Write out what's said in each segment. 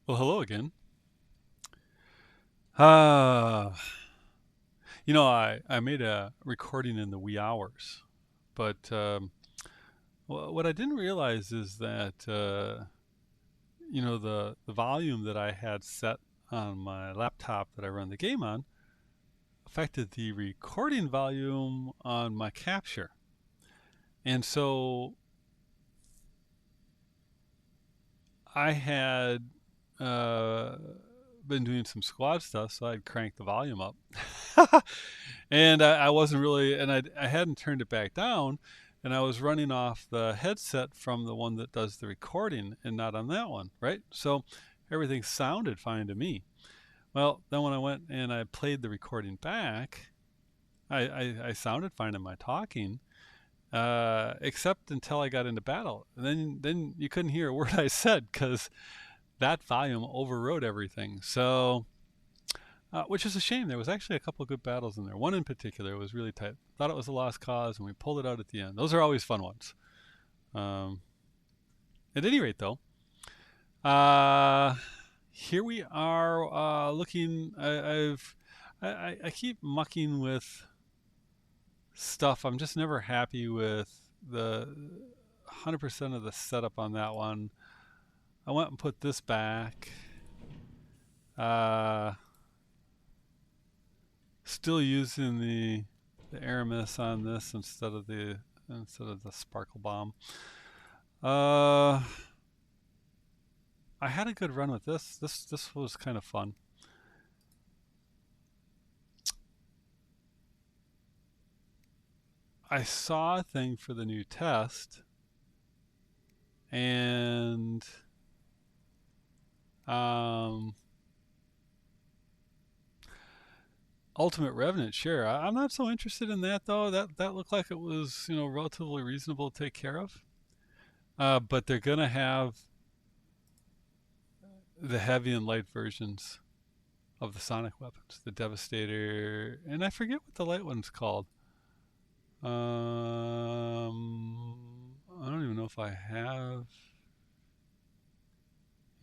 Well, hello again. Uh, I made a recording in the wee hours, but what I didn't realize is that, the volume that I had set on my laptop that I run the game on affected the recording volume on my capture. And so I had uh, been doing some squad stuff, so I'd cranked the volume up. And I wasn't really, and I hadn't turned it back down, and I was running off the headset from the one that does the recording and not on that one, right? So everything sounded fine to me. Well, then when I went and I played the recording back, I sounded fine in my talking, except until I got into battle. And then you couldn't hear a word I said because that volume overrode everything. So which is a shame. There was actually a couple of good battles in there. One in particular was really tight. Thought it was a lost cause, and we pulled it out at the end. Those are always fun ones. Um, at any rate, though, uh, here we are looking. I keep mucking with stuff. I'm just never happy with the 100% of the setup on that one. I went and put this back. Uh, Still using the Aramis on this instead of the Sparkle Bomb. Uh, I had a good run with this. This was kind of fun. I saw a thing for the new test, and um, Ultimate Revenant. Sure, I'm not so interested in that though. That looked like it was relatively reasonable to take care of. But they're gonna have the heavy and light versions of the sonic weapons, the Devastator, and I forget what the light one's called. I don't even know if I have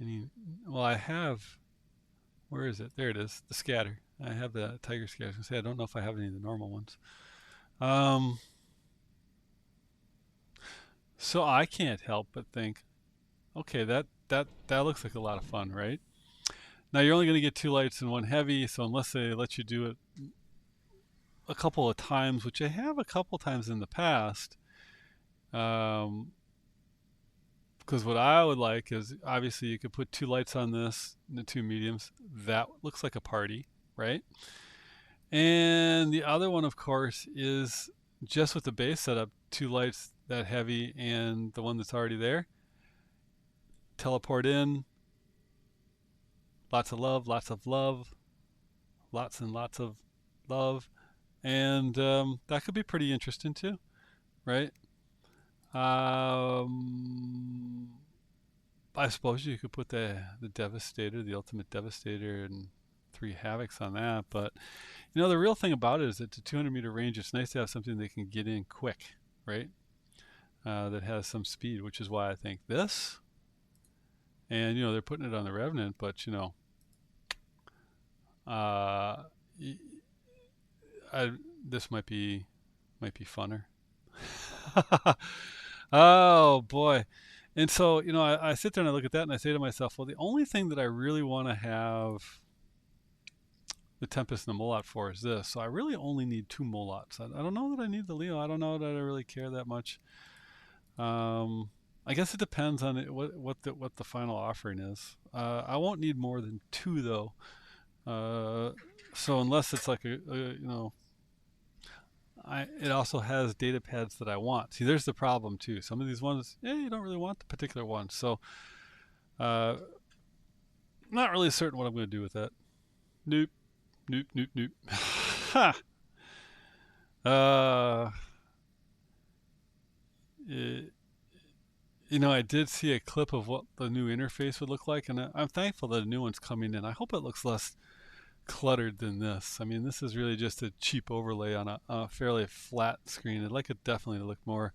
any. Well, I have. Where is it? There it is. The scatter. I have the tiger scatter. I was gonna say I don't know if I have any of the normal ones. Um, so I can't help but think, okay, that looks like a lot of fun, right? Now you're only going to get two lights and one heavy, so unless they let you do it a couple of times, which I have a couple times in the past, um, because what I would like is obviously you could put two lights on this and the two mediums. That looks like a party, right? And the other one, of course, is just with the base setup, two lights that heavy and the one that's already there. Teleport in, lots of love, lots and lots of love, and that could be pretty interesting too, right? Um, I suppose you could put the Devastator, the Ultimate Devastator, and three Havocs on that. But the real thing about it is that to 200-meter range, it's nice to have something they can get in quick, right? That has some speed, which is why I think this. And they're putting it on the Revenant, but uh, this might be funner. Oh boy. And so, I sit there and I look at that and I say to myself, well, the only thing that I really want to have the Tempest and the Molot for is this. So I really only need two Molots. I don't know that I need the Leo. I don't know that I really care that much. Um, I guess it depends on what the final offering is. I won't need more than two though. Uh, so unless it's like it also has data pads that I want. See, there's the problem too. Some of these ones, you don't really want the particular one. So, uh, not really certain what I'm going to do with that. Nope, nope, nope, nope. Ha! Uh, it, I did see a clip of what the new interface would look like, and I'm thankful that a new one's coming in. I hope it looks less cluttered than this. I mean, this is really just a cheap overlay on a fairly flat screen. I'd like it definitely to look more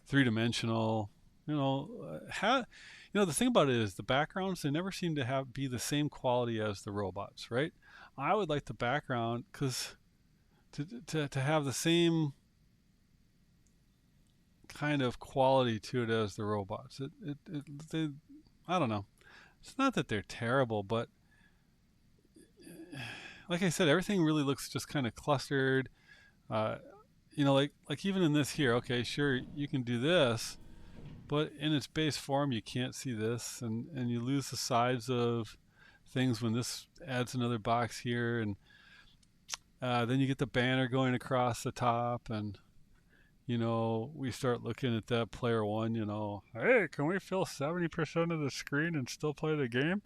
three-dimensional, How, the thing about it is the backgrounds, they never seem to have be the same quality as the robots, right? I would like the background because to have the same kind of quality to it as the robots. They, I don't know. It's not that they're terrible, but like I said, everything really looks just kind of clustered. Uh, like even in this here, okay, sure, you can do this, but in its base form, you can't see this, and you lose the size of things when this adds another box here, and then you get the banner going across the top, and we start looking at that player one, hey, can we fill 70% of the screen and still play the game?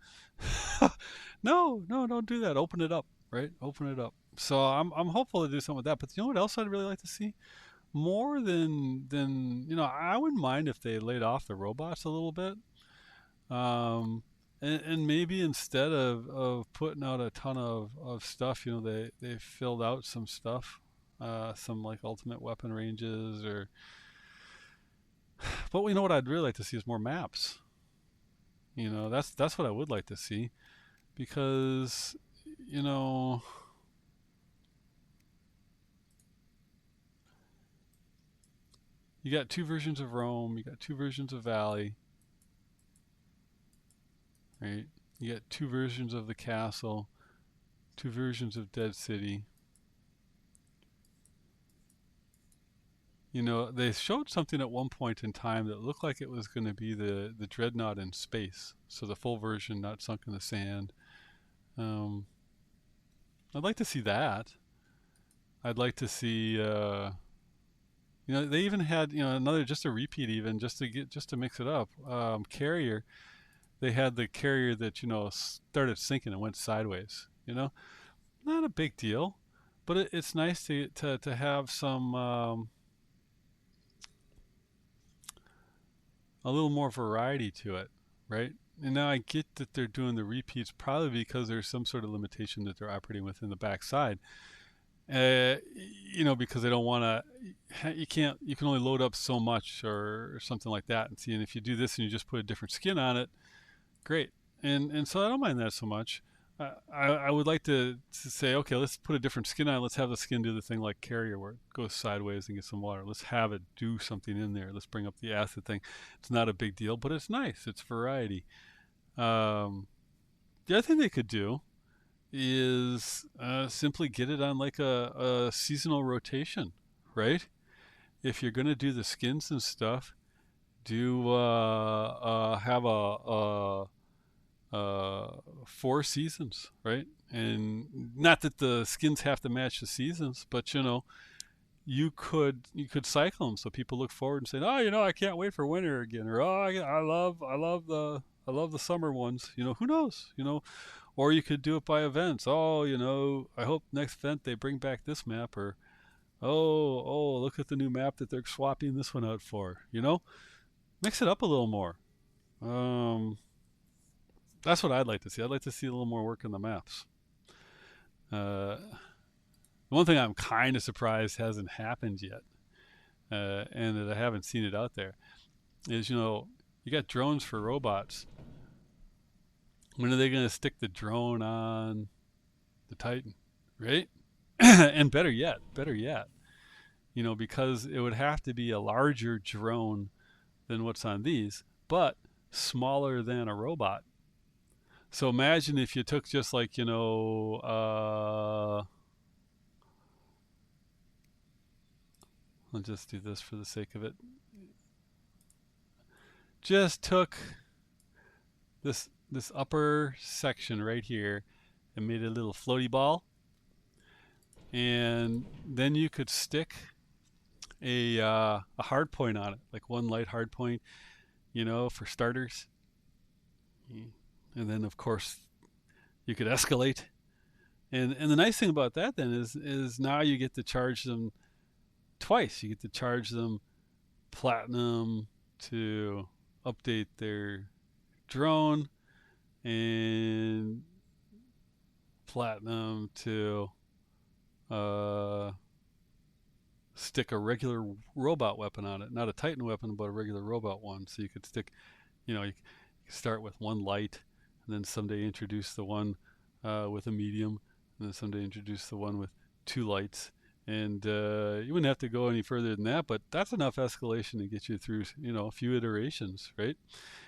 No, no, don't do that. Open it up, right? Open it up. So I'm hopeful to do something with that. But you know what else I'd really like to see? More than I wouldn't mind if they laid off the robots a little bit. And maybe instead of putting out a ton of stuff, they filled out some stuff, some like ultimate weapon ranges or. But you know what I'd really like to see is more maps. That's what I would like to see because you know you got two versions of Rome, you got two versions of Valley, right? You got two versions of the castle, two versions of Dead City. They showed something at one point in time that looked like it was going to be the dreadnought in space. So the full version, not sunk in the sand. Um, I'd like to see that. I'd like to see. They even had another just a repeat even just to mix it up. Carrier. They had the carrier that started sinking and went sideways. Not a big deal, but it's nice to have some. A little more variety to it, right? And now I get that they're doing the repeats probably because there's some sort of limitation that they're operating within the backside. Uh, because they don't want to. You can only load up so much or something like that. And see, and if you do this and you just put a different skin on it, great. And so I don't mind that so much. I would like to say, okay, let's put a different skin on it. Let's have the skin do the thing like Carrier where it goes sideways and get some water. Let's have it do something in there. Let's bring up the acid thing. It's not a big deal, but it's nice. It's variety. Um, the other thing they could do is simply get it on like a seasonal rotation, right? If you're going to do the skins and stuff, do have a 4 seasons, right? And not that the skins have to match the seasons, but you could cycle them so people look forward and say, oh, I can't wait for winter again, or oh, I love the summer ones. Who knows? Or you could do it by events. Oh, I hope next event they bring back this map, or oh, look at the new map that they're swapping this one out for. Mix it up a little more. Um, that's what I'd like to see. I'd like to see a little more work in the maps. Uh, one thing I'm kind of surprised hasn't happened yet, and that I haven't seen it out there, is you got drones for robots. When are they going to stick the drone on the Titan, right? And better yet, because it would have to be a larger drone than what's on these, but smaller than a robot. So imagine if you took just like, I'll just do this for the sake of it. Just took this upper section right here and made a little floaty ball. And then you could stick a hard point on it, like one light hard point, for starters. And then of course you could escalate. And the nice thing about that then is now you get to charge them twice. You get to charge them platinum to update their drone and platinum to stick a regular robot weapon on it, not a Titan weapon, but a regular robot one. So you could stick, you start with one light, and then someday introduce the one with a medium, and then someday introduce the one with two lights. And you wouldn't have to go any further than that, but that's enough escalation to get you through, a few iterations, right?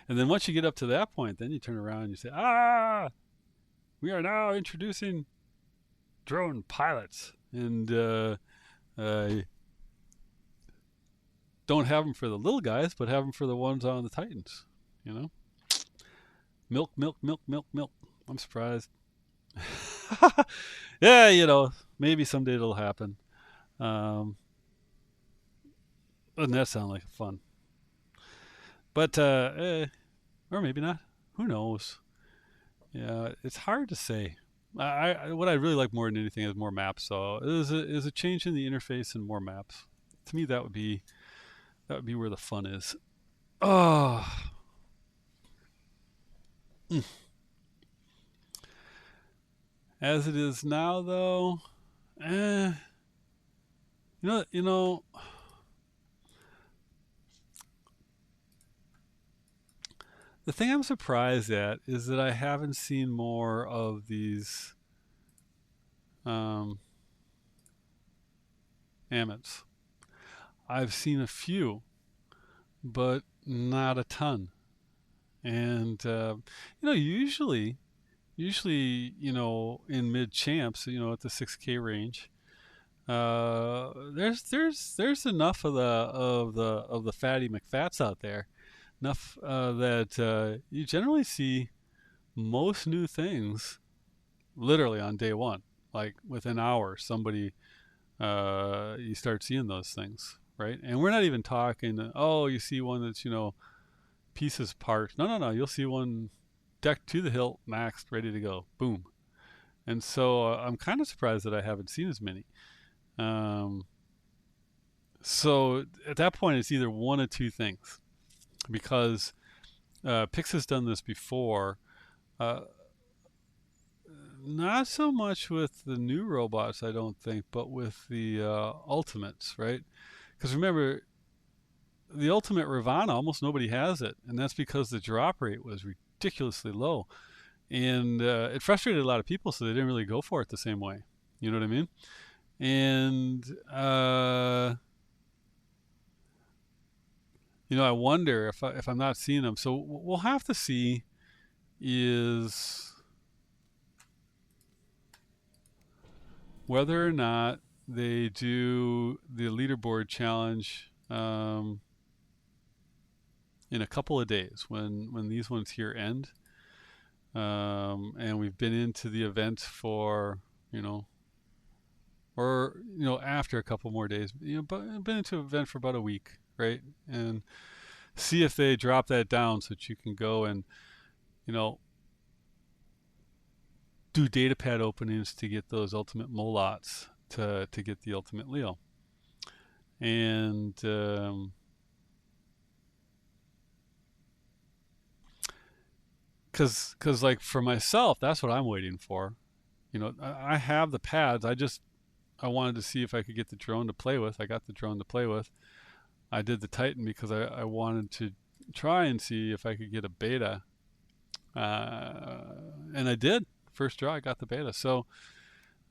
And then once you get up to that point, then you turn around and you say, we are now introducing drone pilots. And uh, don't have them for the little guys, but have them for the ones on the Titans, you know? Milk, milk, milk, milk, milk. I'm surprised. Yeah, maybe someday it'll happen. Um, doesn't that sound like fun? But, or maybe not. Who knows? Yeah, it's hard to say. What I really like more than anything is more maps. So is a change in the interface and more maps. To me, that would be where the fun is. Oh, as it is now, though, eh, you know, the thing I'm surprised at is that I haven't seen more of these um, Amets. I've seen a few, but not a ton. And usually, in mid champs, at the 6K range, there's enough of the fatty McFats out there, enough that you generally see most new things literally on day one, like within hours. Somebody you start seeing those things, right? And we're not even talking. Oh, you see one that's pieces parts. No, no, no. You'll see one decked to the hilt, maxed, ready to go. Boom. And so I'm kind of surprised that I haven't seen as many. Um, so at that point, it's either one of two things, because Pix has done this before. Uh, Not so much with the new robots, I don't think, but with the ultimates, right? Because remember, the ultimate Ravana, almost nobody has it, and that's because the drop rate was ridiculously low, and it frustrated a lot of people, so they didn't really go for it the same way. You know what I mean? And I wonder if I'm not seeing them. So we'll have to see is whether or not they do the leaderboard challenge in a couple of days when these ones here end, and we've been into the event for or after a couple more days, but been into an event for about a week, right? And see if they drop that down so that you can go and you know do data pad openings to get those ultimate Molots to get the ultimate Leo. And because like for myself, that's what I'm waiting for. I have the pads. I wanted to see if I could get the drone to play with. I got the drone to play with. I did the Titan because I wanted to try and see if I could get a beta, and I did. First draw, I got the beta. So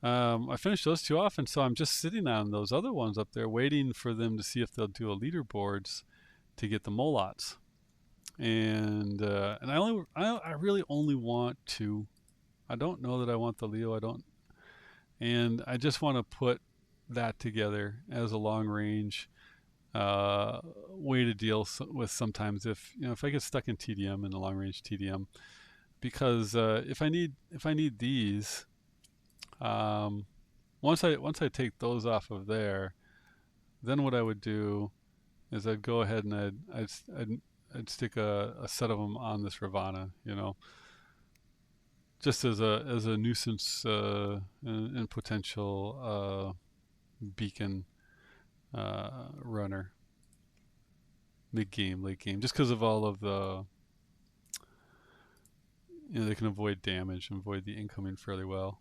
I finished those two off, and so I'm just sitting on those other ones up there, waiting for them to see if they'll do a leaderboards to get the Molots. And I really only want two. I don't know that I want the Leo. I don't, and I just want to put that together as a long range way to deal with sometimes if I get stuck in TDM, in the long range TDM, because if I need these, once I take those off of there, then what I would do is I'd go ahead and I'd stick a set of them on this Ravana, just as a nuisance and potential beacon runner, mid game, late game, just because of all of the they can avoid damage and avoid the incoming fairly well.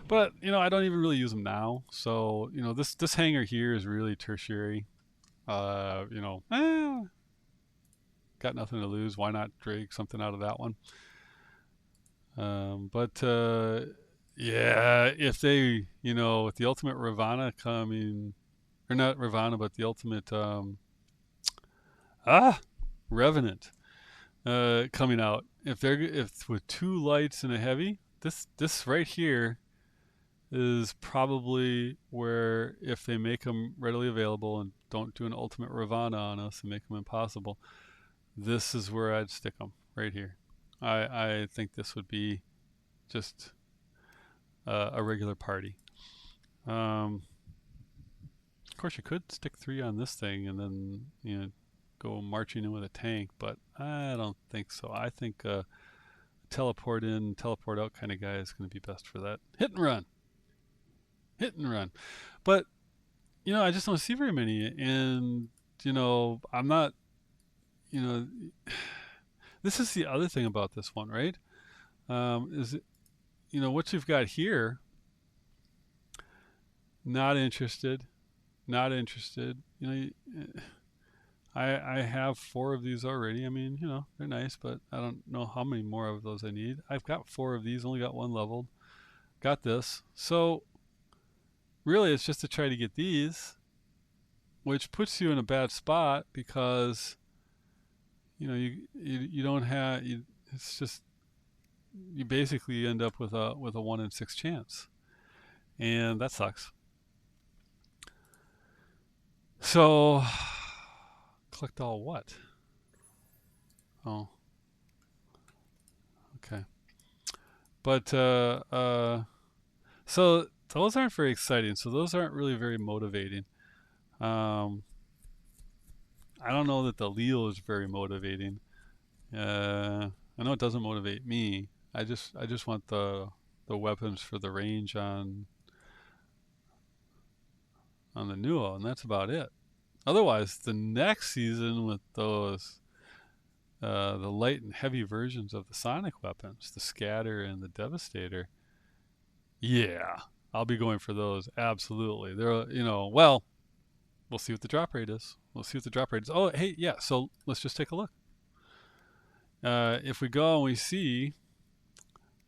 But I don't even really use them now. So this hanger here is really tertiary. Got nothing to lose. Why not drag something out of that one? But yeah, if they, with the ultimate Ravana coming, or not Ravana, but the ultimate Revenant coming out. If with two lights and a heavy, this right here is probably where, if they make them readily available and don't do an ultimate Ravana on us and make them impossible, this is where I'd stick them right here. I think this would be just a regular party. Of course, you could stick 3 on this thing and then go marching in with a tank, but I don't think so. I think teleport in, teleport out kind of guy is going to be best for that. Hit and run, hit and run. But I just don't see very many, and I'm not. You know, this is the other thing about this one, right? Is it, what you've got here? Not interested, not interested. I have 4 of these already. I mean, they're nice, but I don't know how many more of those I need. I've got 4 of these, only got 1 leveled. Got this. So really it's just to try to get these, which puts you in a bad spot because you don't have it's just, you basically end up with a 1 in 6 chance. And that sucks. So collect all what? Oh, okay. But so those aren't very exciting. So those aren't really very motivating. I don't know that the Leo is very motivating. I know it doesn't motivate me. I just want the weapons for the range on the Nuo, and that's about it. Otherwise, the next season with those the light and heavy versions of the sonic weapons, the Scatter and the Devastator, yeah, I'll be going for those. Absolutely. They're well, we'll see what the drop rate is. We'll see what the drop rate is. Oh, hey, yeah. So let's just take a look. If we go and we see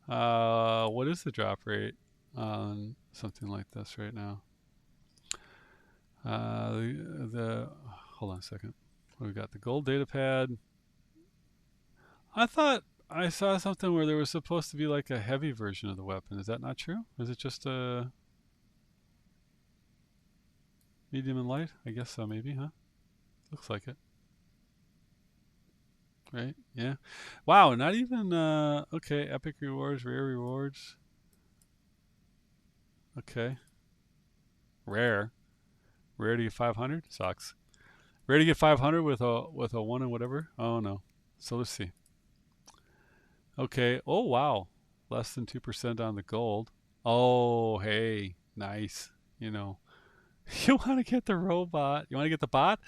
what is the drop rate on something like this right now? The hold on a second. We got the gold data pad. I thought I saw something where there was supposed to be like a heavy version of the weapon. Is that not true? Or is it just a medium and light? I guess so, maybe, huh? Looks like it. Right? Yeah. Wow, not even okay, epic rewards, rare rewards. Okay. Rare. Rare to get 500? Sucks. Rare to get 500 with a 1 and whatever? Oh no. So let's see. Okay. Oh wow. Less than 2% on the gold. Oh, hey. Nice. You want to get the robot. You want to get the bot?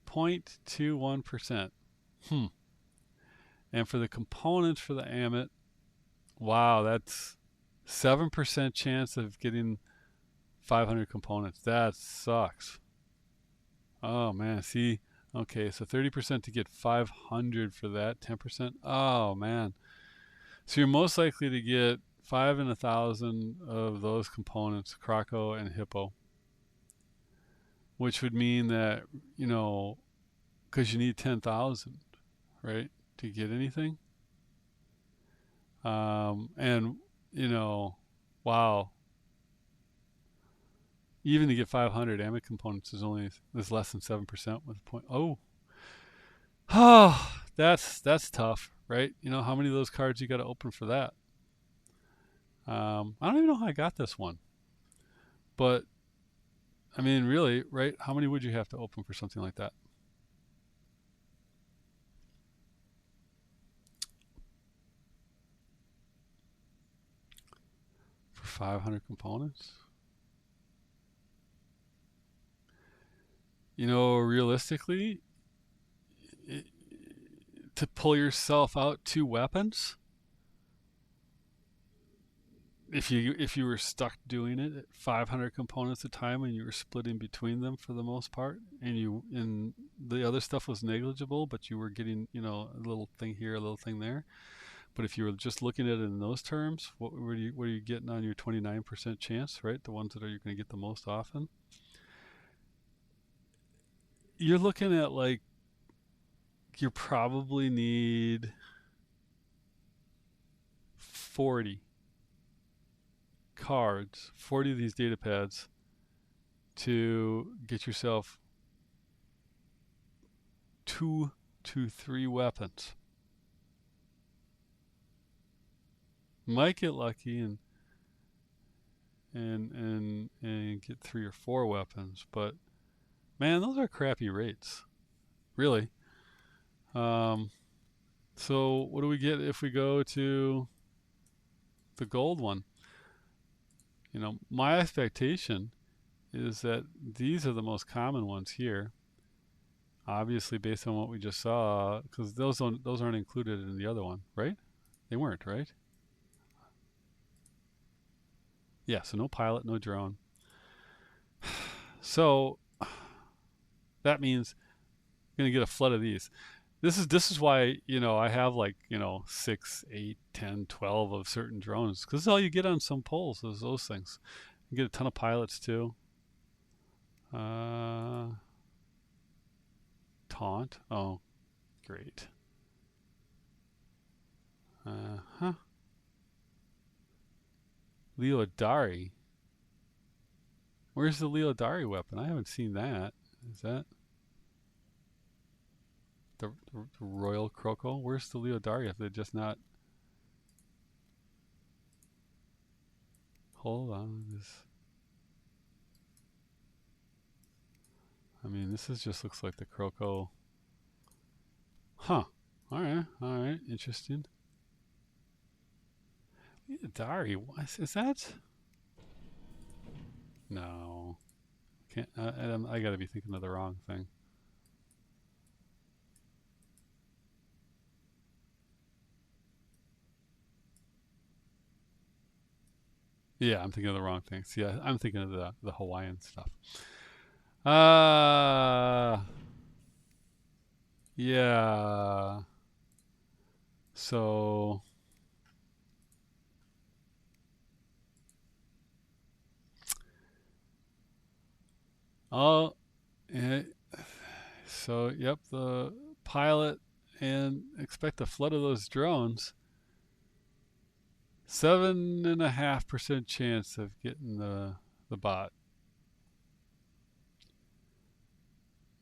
0.21%. And for the components for the Amit, wow, that's 7% chance of getting 500 components. That sucks. Oh man, see, okay, so 30% to get 500 for that, 10%. Oh man, so you're most likely to get 5 in 1,000 of those components, Croco and Hippo, which would mean that because you need 10,000, right, to get anything. And wow, even to get 500 Amit components is less than 7% with a point. Oh, that's tough, right? How many of those cards you got to open for that? I don't even know how I got this one, but I mean, really, right? How many would you have to open for something like that? For 500 components? Realistically, to pull yourself out 2 weapons, if you were stuck doing it at 500 components at a time and you were splitting between them for the most part, and the other stuff was negligible, but you were getting a little thing here, a little thing there. But if you were just looking at it in those terms, what are you getting on your 29% chance, right? The ones that you're going to get the most often. You're looking at like you probably need 40 cards, 40 of these data pads to get yourself 2 to 3 weapons. Might get lucky and get 3 or 4 weapons, but man, those are crappy rates, really. Um, so what do we get if we go to the gold one? My expectation is that these are the most common ones here. Obviously, based on what we just saw, because those aren't included in the other one, right? They weren't, right? Yeah, so no pilot, no drone. So that means you're gonna get a flood of these. This is why I have like 6, 8, 10, 12 of certain drones, because all you get on some poles is those things. You get a ton of pilots too. Uh, Taunt. Oh, great. Huh. Leodari. Where's the Leodari weapon? I haven't seen that. Is that the Royal Croco? Where's the Leodari if they're just not... Hold on. This just looks like the Croco. Huh. Alright. Interesting. Leodari. What is that? No. Can't. I gotta be thinking of the wrong thing. Yeah, I'm thinking of the wrong thing. See, I'm thinking of the Hawaiian stuff. Yeah. So, oh, eh, so yep, the pilot and expect a flood of those drones. 7.5% chance of getting the bot.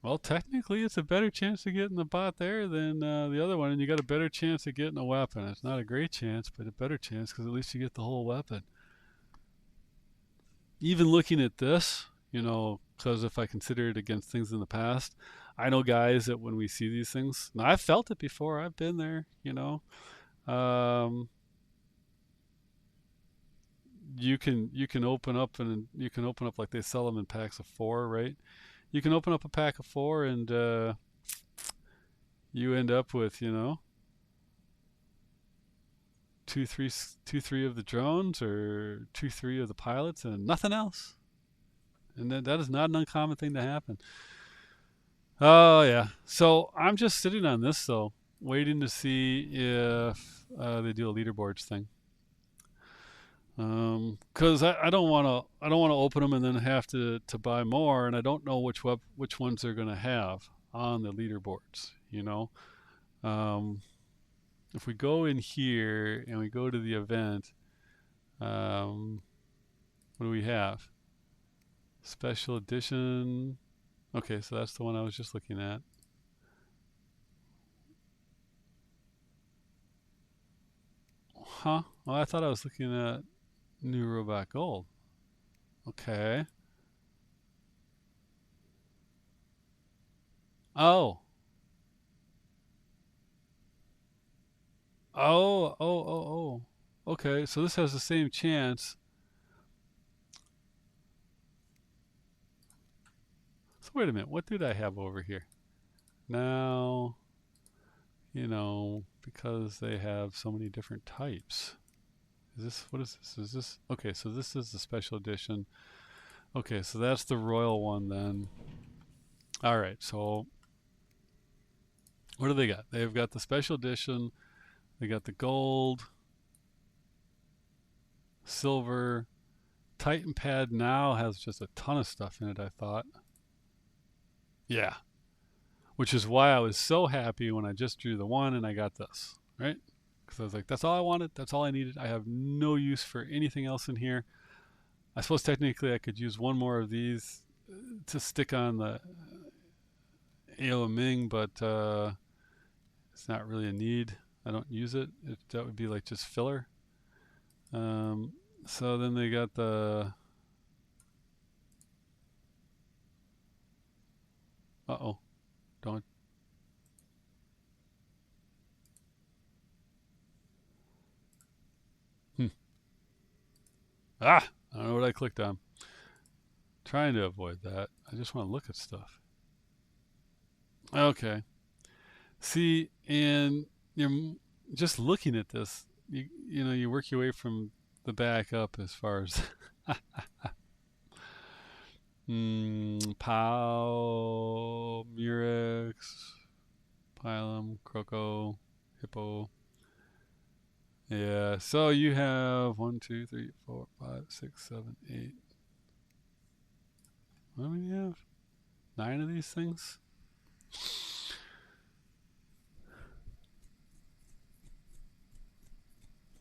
Well, technically, it's a better chance of getting the bot there than the other one, and you got a better chance of getting a weapon. It's not a great chance, but a better chance because at least you get the whole weapon. Even looking at this, because if I consider it against things in the past, I know guys that when we see these things, now I've felt it before. I've been there. Um, you can open up like they sell them in packs of 4, right? You can open up a pack of 4 and you end up with 2, 3 of the drones or 2, 3 of the pilots and nothing else. And that is not an uncommon thing to happen. Oh yeah. So I'm just sitting on this though, waiting to see if they do a leaderboards thing. Because I don't want to open them and then have to buy more, and I don't know which ones they're going to have on the leaderboards. Um, if we go in here and we go to the event, what do we have? Special edition. Okay, so that's the one I was just looking at. Huh? Well, I thought I was looking at New Robot Gold. Okay. Oh. Oh. Okay, so this has the same chance. So wait a minute, what did I have over here? Now, because they have so many different types. Is this, what is this? Is this, okay, so this is the special edition. Okay, so that's the royal one then. All right, so what do they got? They've got the special edition, they got the gold, silver. Titan Pad now has just a ton of stuff in it, I thought. Yeah, which is why I was so happy when I just drew the one and I got this, right? Because I was like, that's all I wanted, that's all I needed. I have no use for anything else in here. I suppose technically I could use one more of these to stick on the Ao Ming, but it's not really a need. I don't use it. That would be like just filler. So then they got the... Uh-oh. Don't... Ah! I don't know what I clicked on. Trying to avoid that. I just want to look at stuff. Okay. See, and you're just looking at this, you know, you work your way from the back up as far as Pau, Murex, Pilum, Croco, Hippo. Yeah, so you have 1, 2, 3, 4, 5, 6, 7, 8. What do we have? 9 of these things?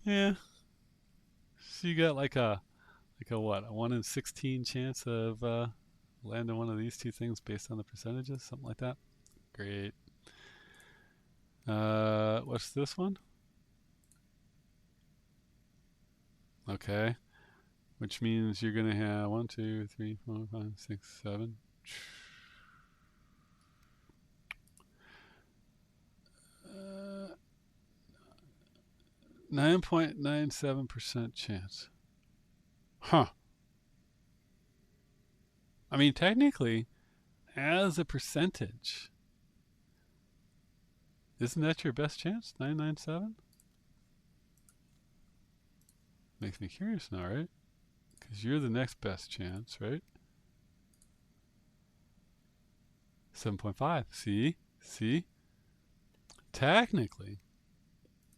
Yeah. So you got like a what? A 1 in 16 chance of landing one of these two things based on the percentages, something like that. Great. What's this one? Okay. Which means you're gonna have 1, 2, 3, 4, 5, 6, 7. 9.97% chance. Huh. I mean, technically, as a percentage, isn't that your best chance? 997? Makes me curious now, right? Because you're the next best chance, right? 7.5. See? See? Technically,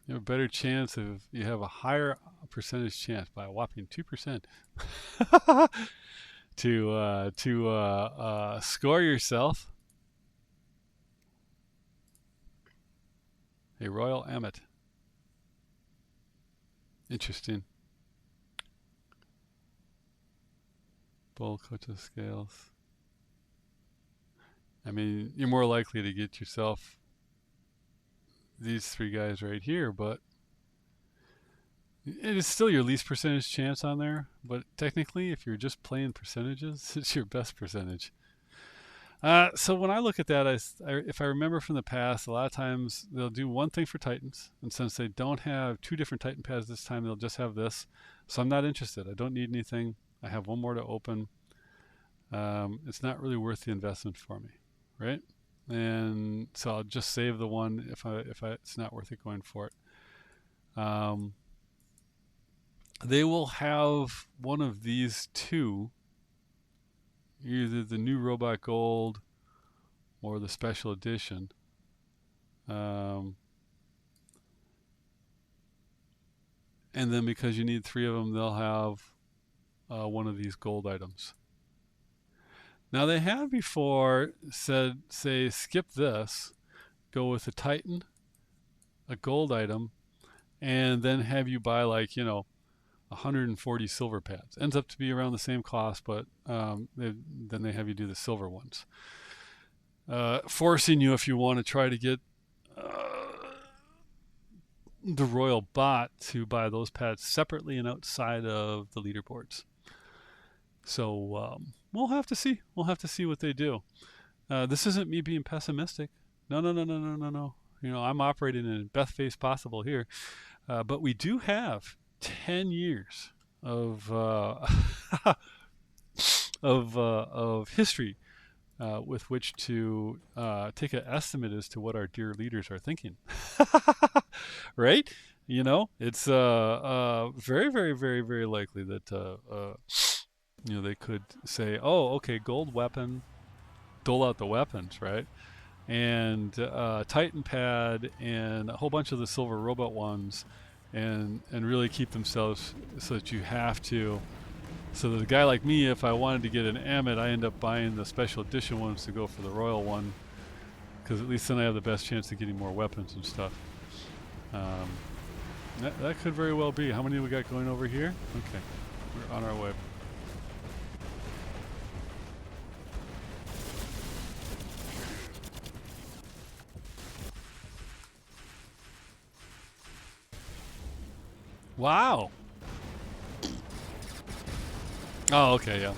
you have a better chance of, you have a higher percentage chance by a whopping 2% to score yourself a Royal Emmet. Interesting. Bull, coaches, scales. I mean, you're more likely to get yourself these 3 guys right here, but it is still your least percentage chance on there. But technically, if you're just playing percentages, it's your best percentage. So when I look at that, if I remember from the past, a lot of times they'll do one thing for Titans, and since they don't have 2 different Titan pads this time, they'll just have this. So I'm not interested. I don't need anything. I have one more to open. It's not really worth the investment for me, right? And so I'll just save the one if it's not worth it going for it. They will have one of these 2, either the new Robot Gold or the special edition. And then because you need 3 of them, they'll have one of these gold items. Now they have before said, say, skip this, go with a Titan, a gold item, and then have you buy like, 140 silver pads. Ends up to be around the same cost, but then they have you do the silver ones. Forcing you, if you want to try to get the Royal Bot, to buy those pads separately and outside of the leaderboards. So we'll have to see. We'll have to see what they do. This isn't me being pessimistic. No. I'm operating in the best face possible here. But we do have 10 years of of history with which to take an estimate as to what our dear leaders are thinking. Right? You know, it's very, very, very, very likely that you know, they could say, "Oh, okay, gold weapon, dole out the weapons, right?" And Titan Pad and a whole bunch of the silver robot ones, and really keep themselves so that you have to. So that a guy like me, if I wanted to get an Amit, I end up buying the special edition ones to go for the royal one, because at least then I have the best chance of getting more weapons and stuff. Um, that could very well be. How many we got going over here? Okay, we're on our way. Wow. Oh, okay, yeah.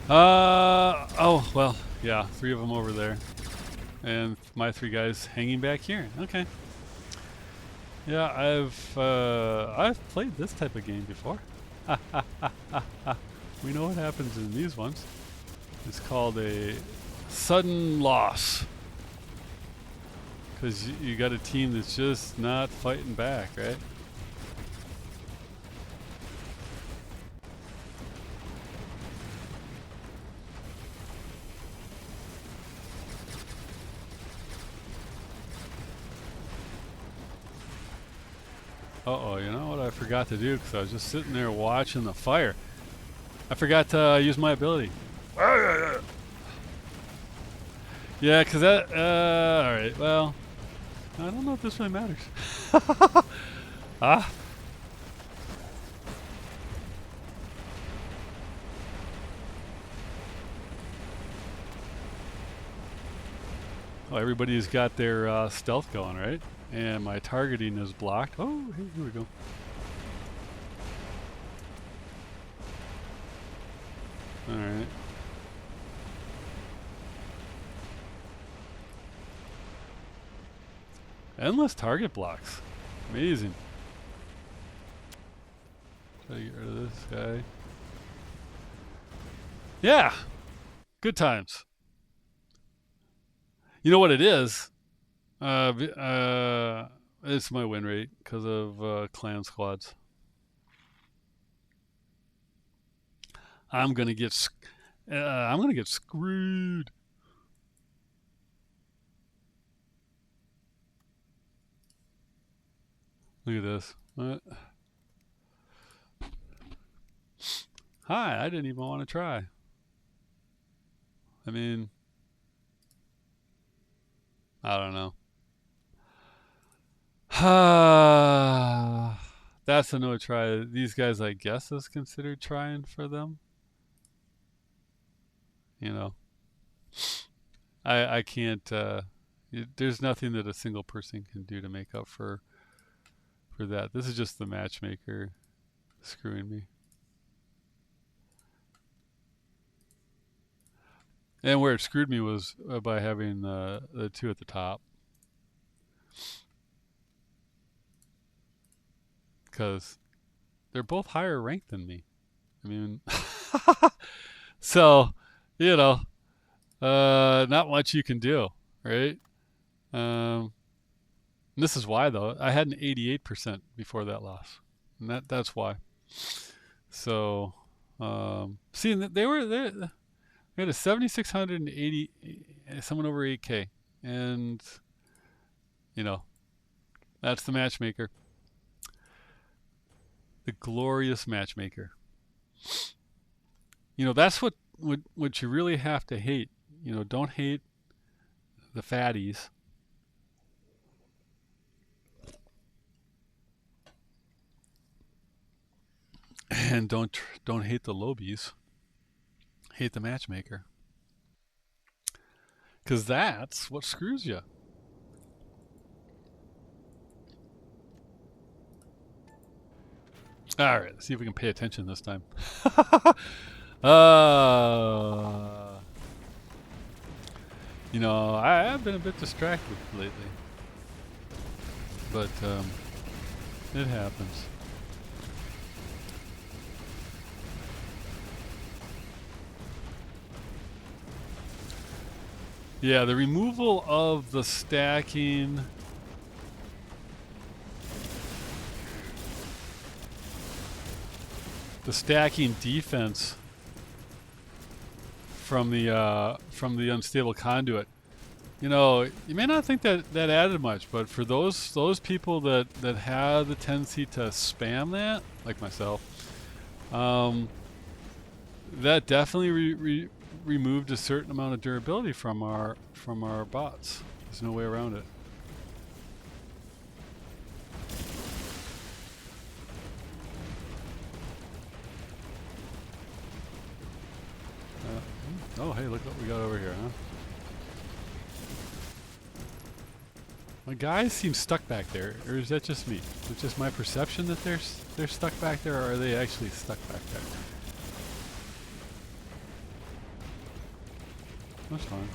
Oh, well, yeah, 3 of them over there. And my 3 guys hanging back here. Okay. Yeah, I've played this type of game before. We know what happens in these ones. It's called a sudden loss. Because you got a team that's just not fighting back, right? Uh-oh, you know what I forgot to do because I was just sitting there watching the fire. I forgot to use my ability. Yeah, because that, alright, well, I don't know if this really matters. Ah. Oh, everybody's got their stealth going, right? And my targeting is blocked. Oh, here we go. Alright. Endless target blocks. Amazing. Try to get rid of this guy. Yeah! Good times. You know what it is? It's my win rate because of clan squads. I'm gonna get screwed. Look at this. What? Hi, I didn't even want to try. I mean, I don't know. That's a no try. These guys, I guess, is considered trying for them. You know, I can't. There's nothing that a single person can do to make up for that. This is just the matchmaker screwing me. And where it screwed me was by having the 2 at the top. Because they're both higher ranked than me. I mean, so, you know, not much you can do, right? This is why, though. I had an 88% before that loss. And that's why. So, see, they had a 7,680, someone over 8K. And, you know, that's the matchmaker. The glorious matchmaker. You know, that's what you really have to hate. You know, don't hate the fatties. And don't hate the lobies. Hate the matchmaker. Because that's what screws you. All right, let's see if we can pay attention this time. You know, I've been a bit distracted lately. But it happens. Yeah, the removal of the stacking the stacking defense from the unstable conduit. You know, you may not think that added much, but for those people that have the tendency to spam that, like myself, that definitely removed a certain amount of durability from our bots. There's no way around it. Oh, hey, look what we got over here, huh? My guys seem stuck back there, or is that just me? Is it just my perception that they're stuck back there, or are they actually stuck back there? That's fine.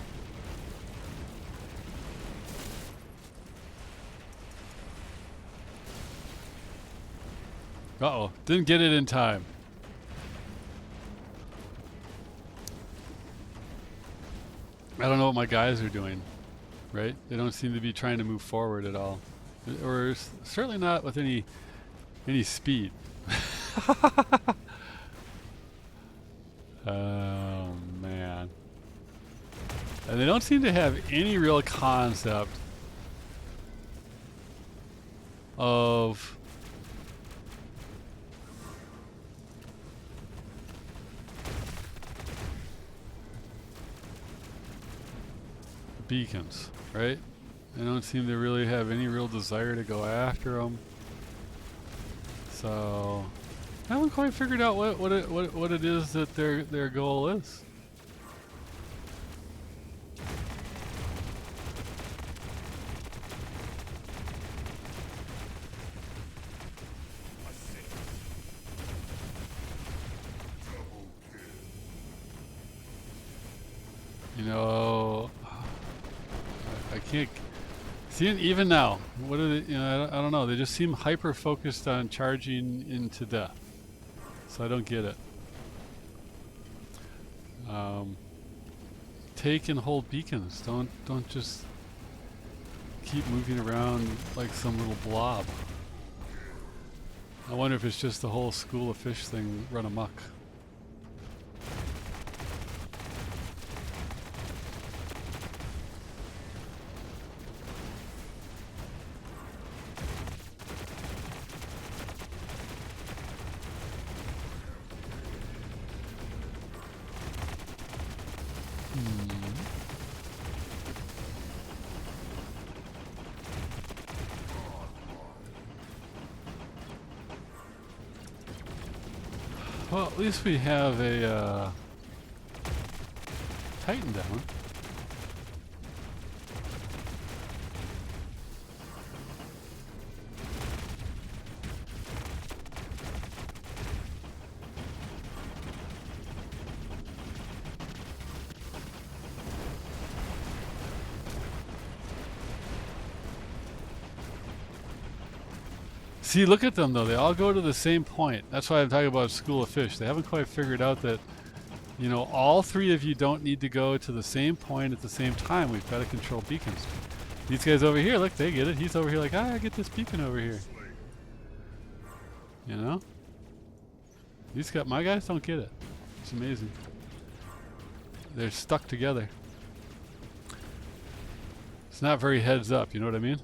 Uh-oh, didn't get it in time. I don't know what my guys are doing, right? They don't seem to be trying to move forward at all. Or certainly not with any speed. Oh, man. And they don't seem to have any real concept of beacons, right? They don't seem to really have any real desire to go after them. So I haven't quite figured out what it is that their goal is. You know, I can't see it even now. What are they? You know, I don't know. They just seem hyper focused on charging into death. So I don't get it. Take and hold beacons. Don't just keep moving around like some little blob. I wonder if it's just the whole school of fish thing run amok. Well, at least we have a Titan down. See, look at them though. They all go to the same point. That's why I'm talking about School of Fish. They haven't quite figured out that, you know, all three of you don't need to go to the same point at the same time. We've got to control beacons. These guys over here, look, they get it. He's over here like, I get this beacon over here. You know? My guys don't get it. It's amazing. They're stuck together. It's not very heads up, you know what I mean?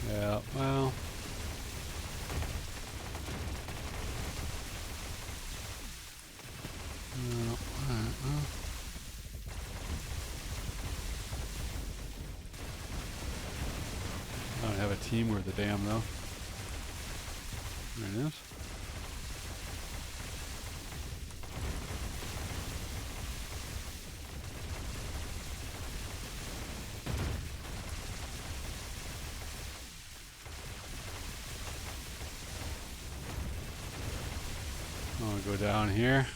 Yeah, well. Alright, well. I don't have a team worth a damn though. There it is. I'll go down here.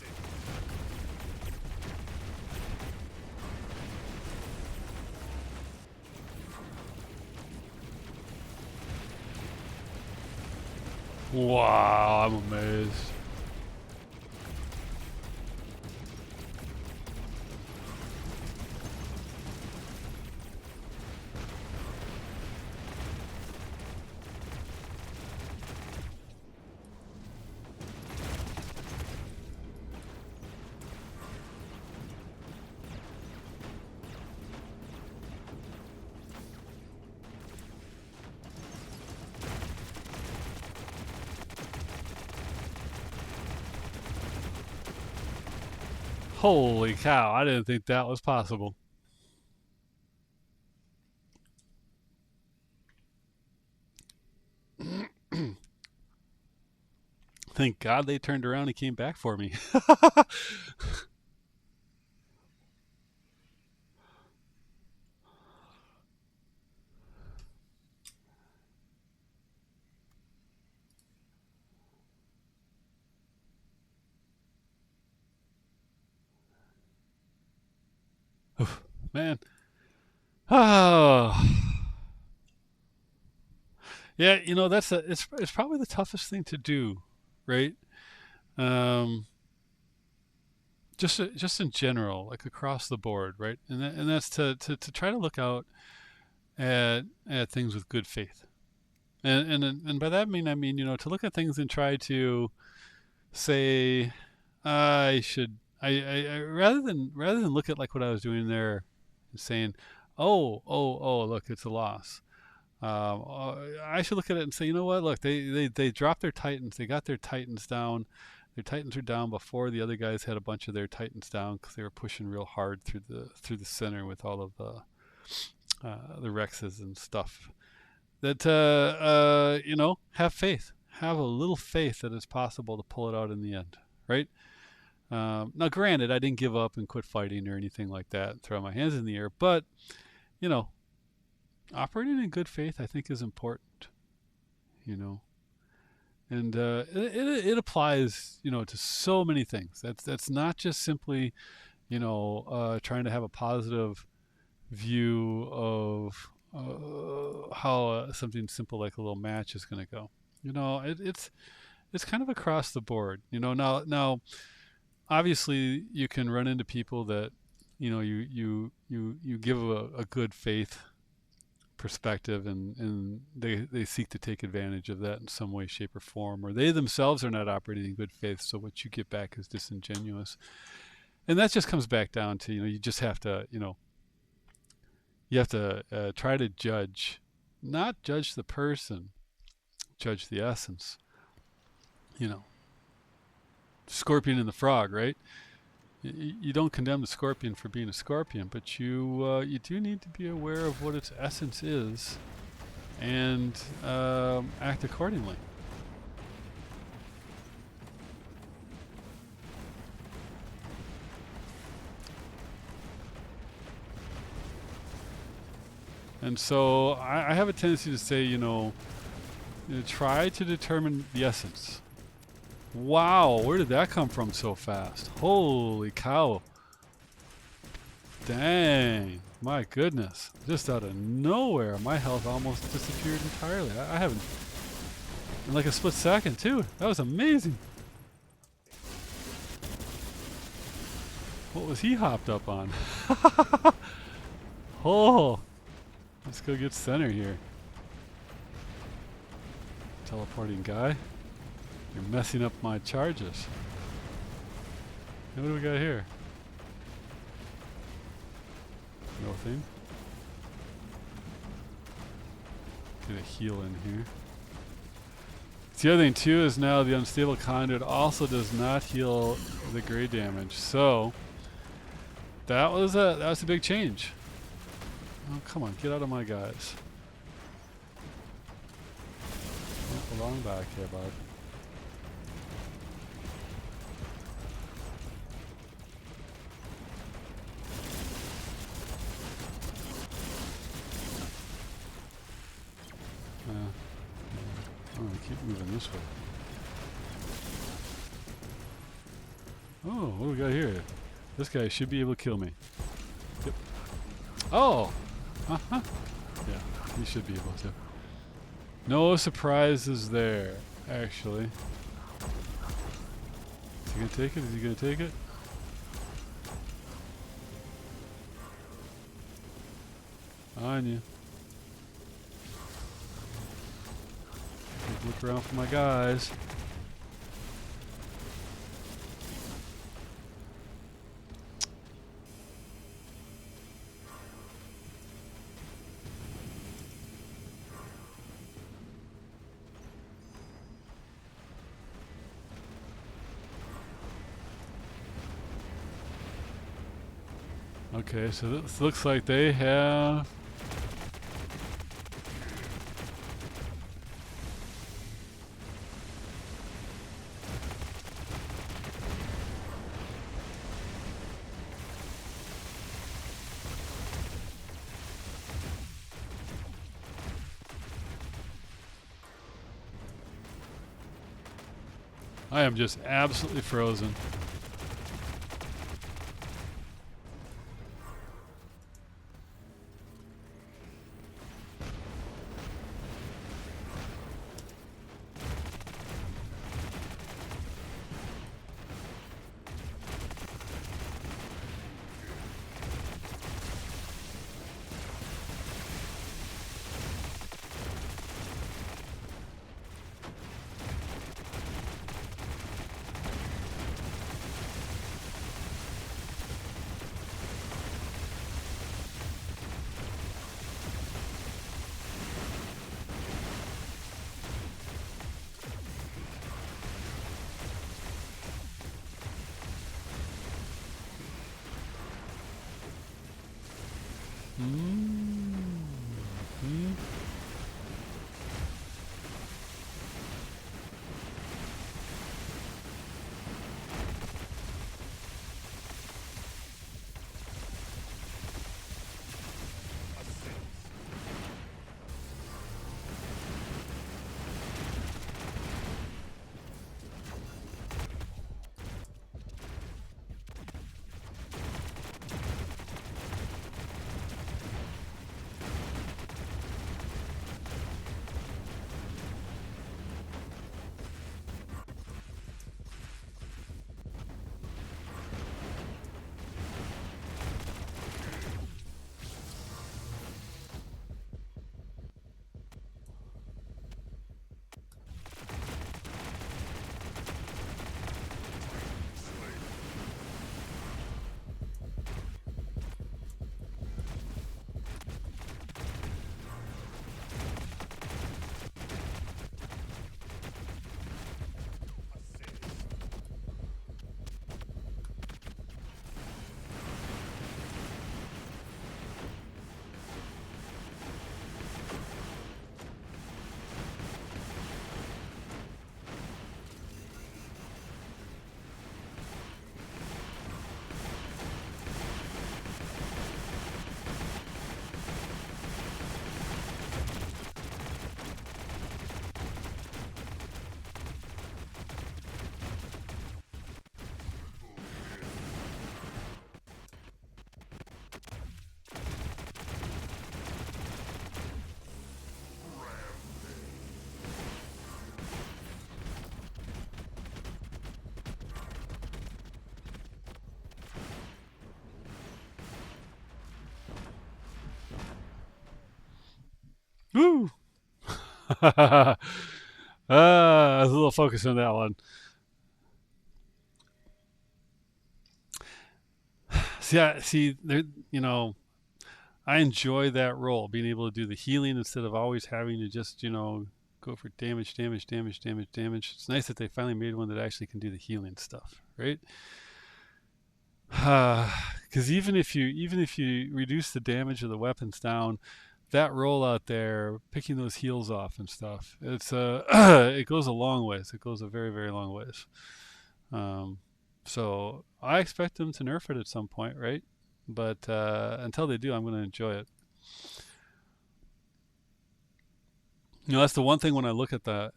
Wow, I'm amazed. Holy cow! I didn't think that was possible. Thank God they turned around and came back for me. Man. Oh. Yeah, that's it's probably the toughest thing to do, right? Um, just in general, like across the board, right? And that's to try to look out at things with good faith. And by that I mean, to look at things and try to say I should I rather than look at like what I was doing there, saying, oh, look, it's a loss. I should look at it and say, you know what? Look, they dropped their Titans. They got their Titans down. Their Titans were down before the other guys had a bunch of their Titans down because they were pushing real hard through the center with all of the Rexes and stuff. That have faith. Have a little faith that it's possible to pull it out in the end, right? Now, granted, I didn't give up and quit fighting or anything like that and throw my hands in the air, but you know, operating in good faith, I think, is important. You know, and it applies, to so many things. That's not just simply, trying to have a positive view of how something simple like a little match is going to go. It's kind of across the board. Now obviously you can run into people that you give a good faith perspective, and they seek to take advantage of that in some way, shape, or form, or they themselves are not operating in good faith, so what you get back is disingenuous. And that just comes back down to, you just have to, try to not judge the person, judge the essence. Scorpion and the frog, right? You don't condemn the scorpion for being a scorpion, but you do need to be aware of what its essence is and act accordingly. And so I have a tendency to say, try to determine the essence. Wow, where did that come from so fast? Holy cow. Dang, my goodness. Just out of nowhere, my health almost disappeared entirely. I haven't, in like a split second too. That was amazing. What was he hopped up on? Oh, let's go get center here. Teleporting guy. You're messing up my charges. And what do we got here? Nothing. Get a heal in here. The other thing too is now the unstable conduit also does not heal the gray damage. So that was a big change. Oh, come on, get out of my guys. Don't belong back here, bud. I'm gonna keep moving this way. Oh, what do we got here? This guy should be able to kill me. Yep. Oh! Uh-huh. Yeah, he should be able to. No surprises there, actually. Is he gonna take it? Is he gonna take it? On you. Look around for my guys. Okay, so this looks like they have. I am just absolutely frozen. Mm-hmm. Woo! I was a little focused on that one. See, there, you know, I enjoy that role, being able to do the healing instead of always having to just, go for damage, damage, damage, damage, damage. It's nice that they finally made one that actually can do the healing stuff, right? Because even if you reduce the damage of the weapons down, that roll out there, picking those heals off and stuff, it's it goes a long ways. It goes a very very long ways. Um, so I expect them to nerf it at some point, right? But until they do, I'm going to enjoy it. That's the one thing when I look at the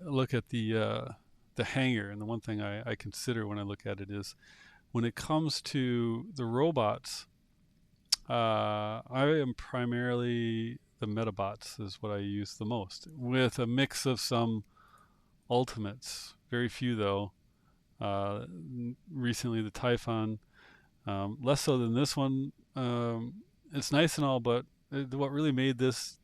hanger, and the one thing I consider when I look at it is when it comes to the robots. I am primarily the Metabots is what I use the most, with a mix of some ultimates. Very few though. Uh, Recently the Typhon, less so than this one. It's nice and all, but what really made this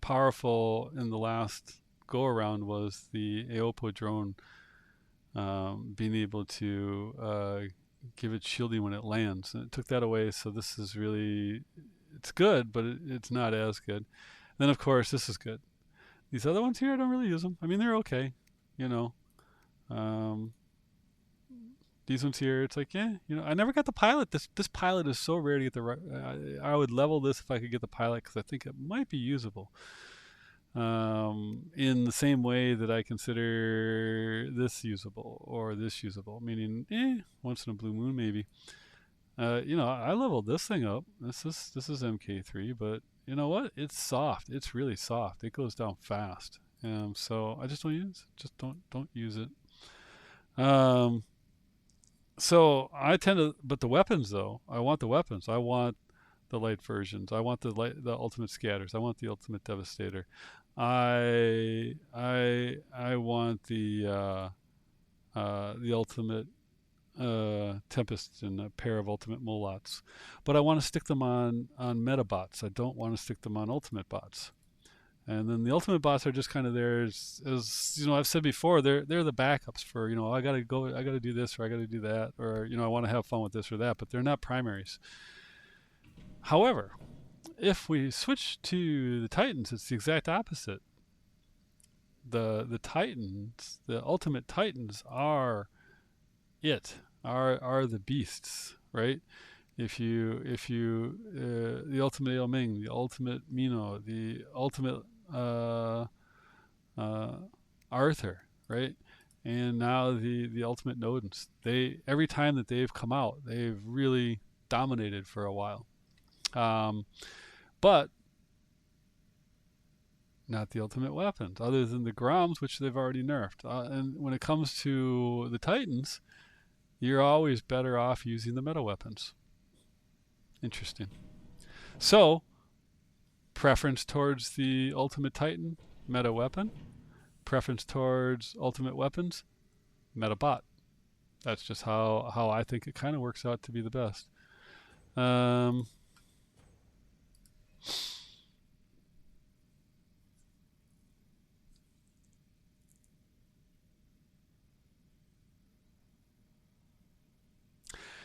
powerful in the last go around was the Aopo drone, being able to give it shielding when it lands. And it took that away, so this is really, it's good, but it's not as good. And then of course this is good. These other ones here, I don't really use them. I mean, they're okay, you know. Um, These ones here, it's like, yeah, you know, I never got the pilot. This pilot is so rare to get the right. I would level this if I could get the pilot because I think it might be usable. In the same way that I consider this usable or this usable, meaning, once in a blue moon maybe. You know, I leveled this thing up. This is MK3, but you know what? It's soft. It's really soft. It goes down fast. So I just don't use it. Just don't use it. So I tend to, but the weapons though, I want the weapons. I want the light versions. I want the ultimate scatters. I want the ultimate devastator. I want the ultimate tempest and a pair of ultimate molots, but I want to stick them on meta bots. I don't want to stick them on ultimate bots. And then the ultimate bots are just kind of there as you know, I've said before, they're the backups for, you know, I gotta do this or I gotta do that, or you know, I want to have fun with this or that, but they're not primaries. However, if we switch to the Titans, it's the exact opposite. The Titans, the ultimate Titans are the beasts, right? If you the ultimate Yao-Ming, the ultimate Mino, the ultimate Arthur, right? And now the ultimate Nodens. They, every time that they've come out, they've really dominated for a while. But not the ultimate weapons, other than the Groms, which they've already nerfed. And when it comes to the Titans, you're always better off using the meta weapons. Interesting. So, preference towards the ultimate Titan, meta weapon. Preference towards ultimate weapons, meta bot. That's just how I think it kind of works out to be the best.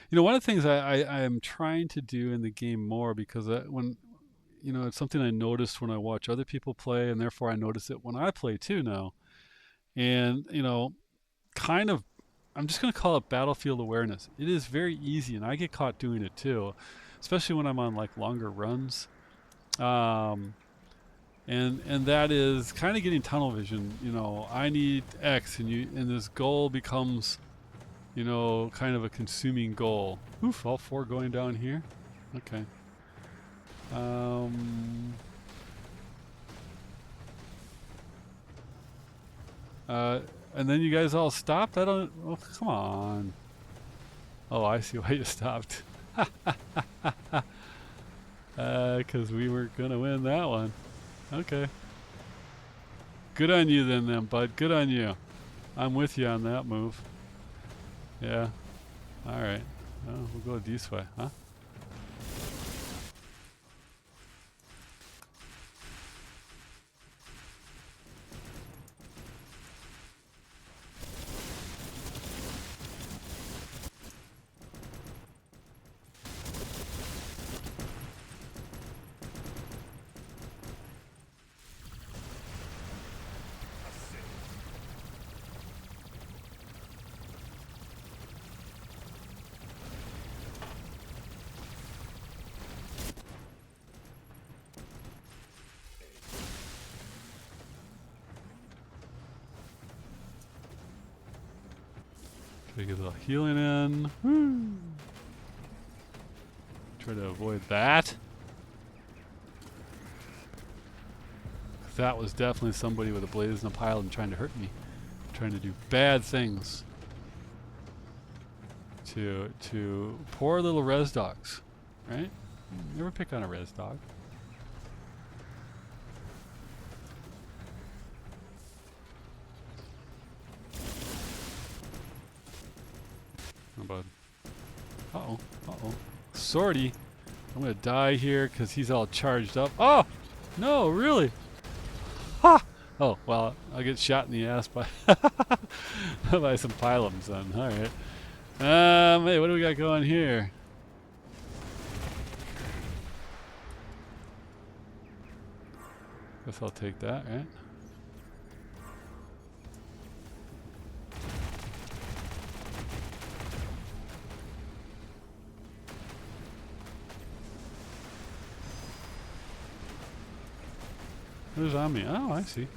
You know, one of the things I am trying to do in the game more, because when, you know, it's something I noticed when I watch other people play, and therefore I notice it when I play too now. And, you know, kind of, I'm just going to call it battlefield awareness. It is very easy, and I get caught doing it too, especially when I'm on like longer runs. And that is kind of getting tunnel vision. You know, I need X, and this goal becomes, you know, kind of a consuming goal. Oof, all four going down here. Okay. And then you guys all stopped? I don't... Oh, come on. Oh, I see why you stopped. Because we were going to win that one. Okay. Good on you then, bud. Good on you. I'm with you on that move. Yeah. Alright. Well, we'll go this way, huh? Try to get a little healing in. Woo. Try to avoid that. That was definitely somebody with a blaze and a pile and trying to hurt me. Trying to do bad things to poor little RezDogs, right? Never pick on a RezDog. Oh, bud. Uh-oh. Uh-oh. Sortie. I'm gonna die here because he's all charged up. Oh! No, really? Ha! Oh, well, I'll get shot in the ass by by some pylums then. Alright. Hey, what do we got going here? Guess I'll take that, right? Who's on me? Oh, I see.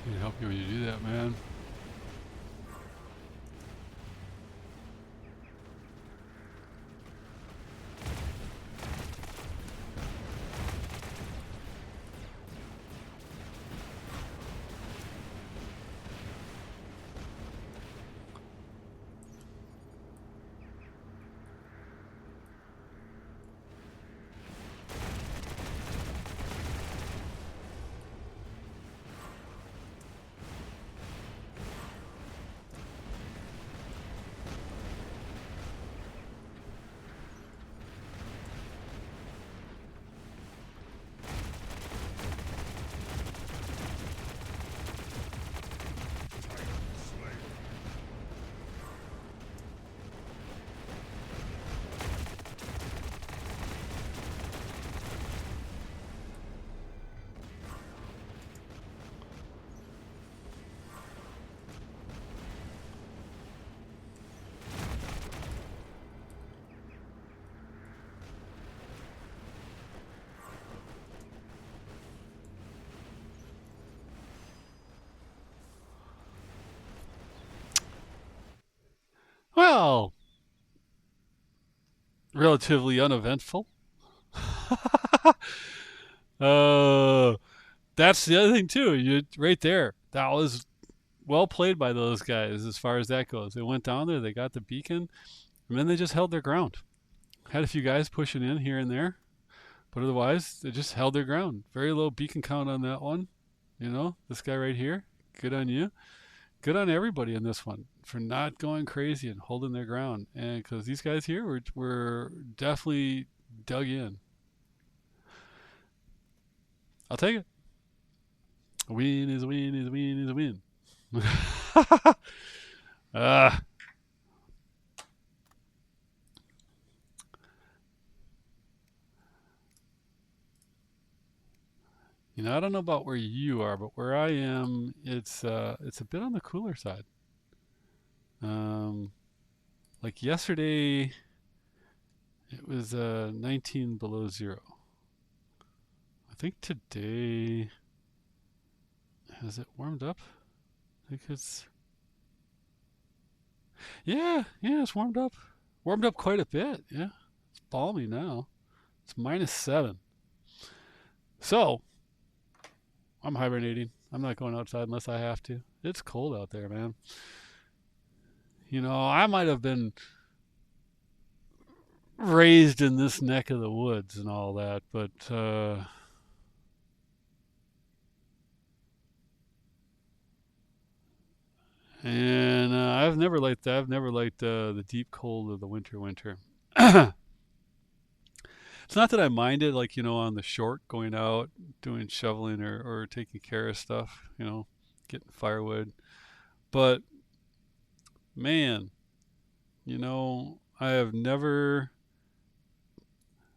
Can't help you when you do that, man. Well, relatively uneventful. uh, that's the other thing too. You right there. That was well played by those guys as far as that goes. They went down there, they got the beacon, and then they just held their ground. Had a few guys pushing in here and there, but otherwise they just held their ground. Very low beacon count on that one. You know, this guy right here. Good on you. Good on everybody in this one for not going crazy and holding their ground. And because these guys here were definitely dug in. I'll take it. A win is a win is a win is a win. uh, I don't know about where you are, but where I am, it's a bit on the cooler side. Um, like yesterday, it was 19 below zero. I think today has it warmed up? I think it's yeah, it's warmed up. Warmed up quite a bit. Yeah, it's balmy now. It's -7. So I'm hibernating. I'm not going outside unless I have to. It's cold out there, man. I might have been raised in this neck of the woods and all that, but and I've never liked that. I've never liked the deep cold of the winter. It's not that I mind it, like on the short, going out, doing shoveling or taking care of stuff, getting firewood. But man, I have never.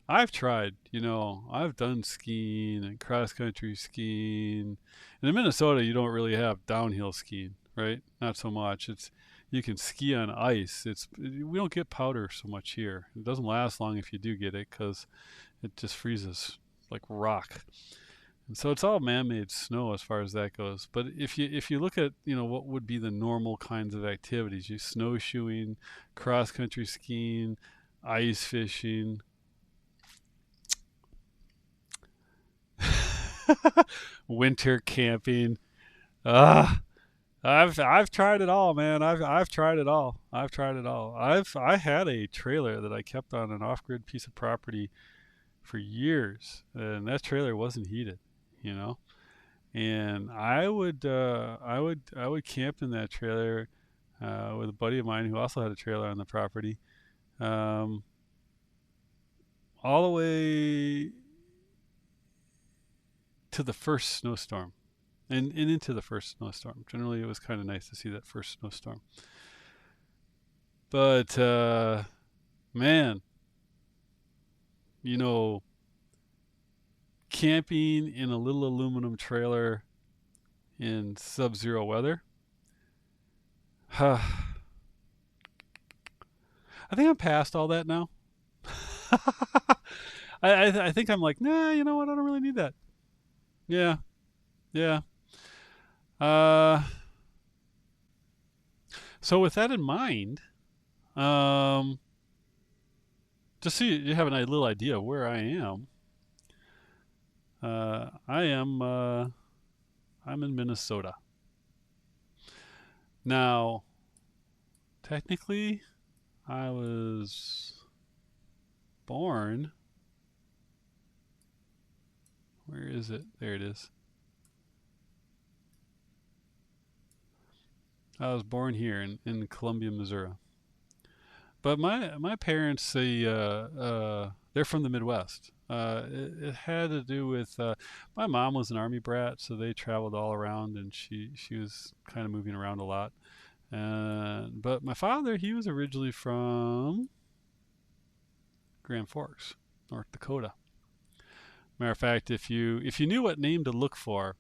I've tried, I've done skiing and cross country skiing. And in Minnesota, you don't really have downhill skiing, right? Not so much. You can ski on ice. We don't get powder so much here. It doesn't last long if you do get it because it just freezes like rock. And so it's all man-made snow as far as that goes. But if you look at what would be the normal kinds of activities, you snowshoeing, cross country skiing, ice fishing, winter camping. Ah, I've tried it all, man. I've tried it all. I've tried it all. I had a trailer that I kept on an off-grid piece of property for years, and that trailer wasn't heated, you know. And I would camp in that trailer with a buddy of mine who also had a trailer on the property, um, all the way to the first snowstorm. And into the first snowstorm. Generally, it was kind of nice to see that first snowstorm. But man, you know, camping in a little aluminum trailer in sub-zero weather. I think I'm past all that now. I think I'm like, nah, you know what? I don't really need that. Yeah, yeah. Uh, so with that in mind, um, just so you have a little idea of where I am. I am I'm in Minnesota. Now, technically, I was born. Where is it? There it is. I was born here in Columbia, Missouri. But my parents, they're from the Midwest. It had to do with my mom was an army brat, so they traveled all around, and she was kind of moving around a lot. But my father, he was originally from Grand Forks, North Dakota. Matter of fact, if you knew what name to look for,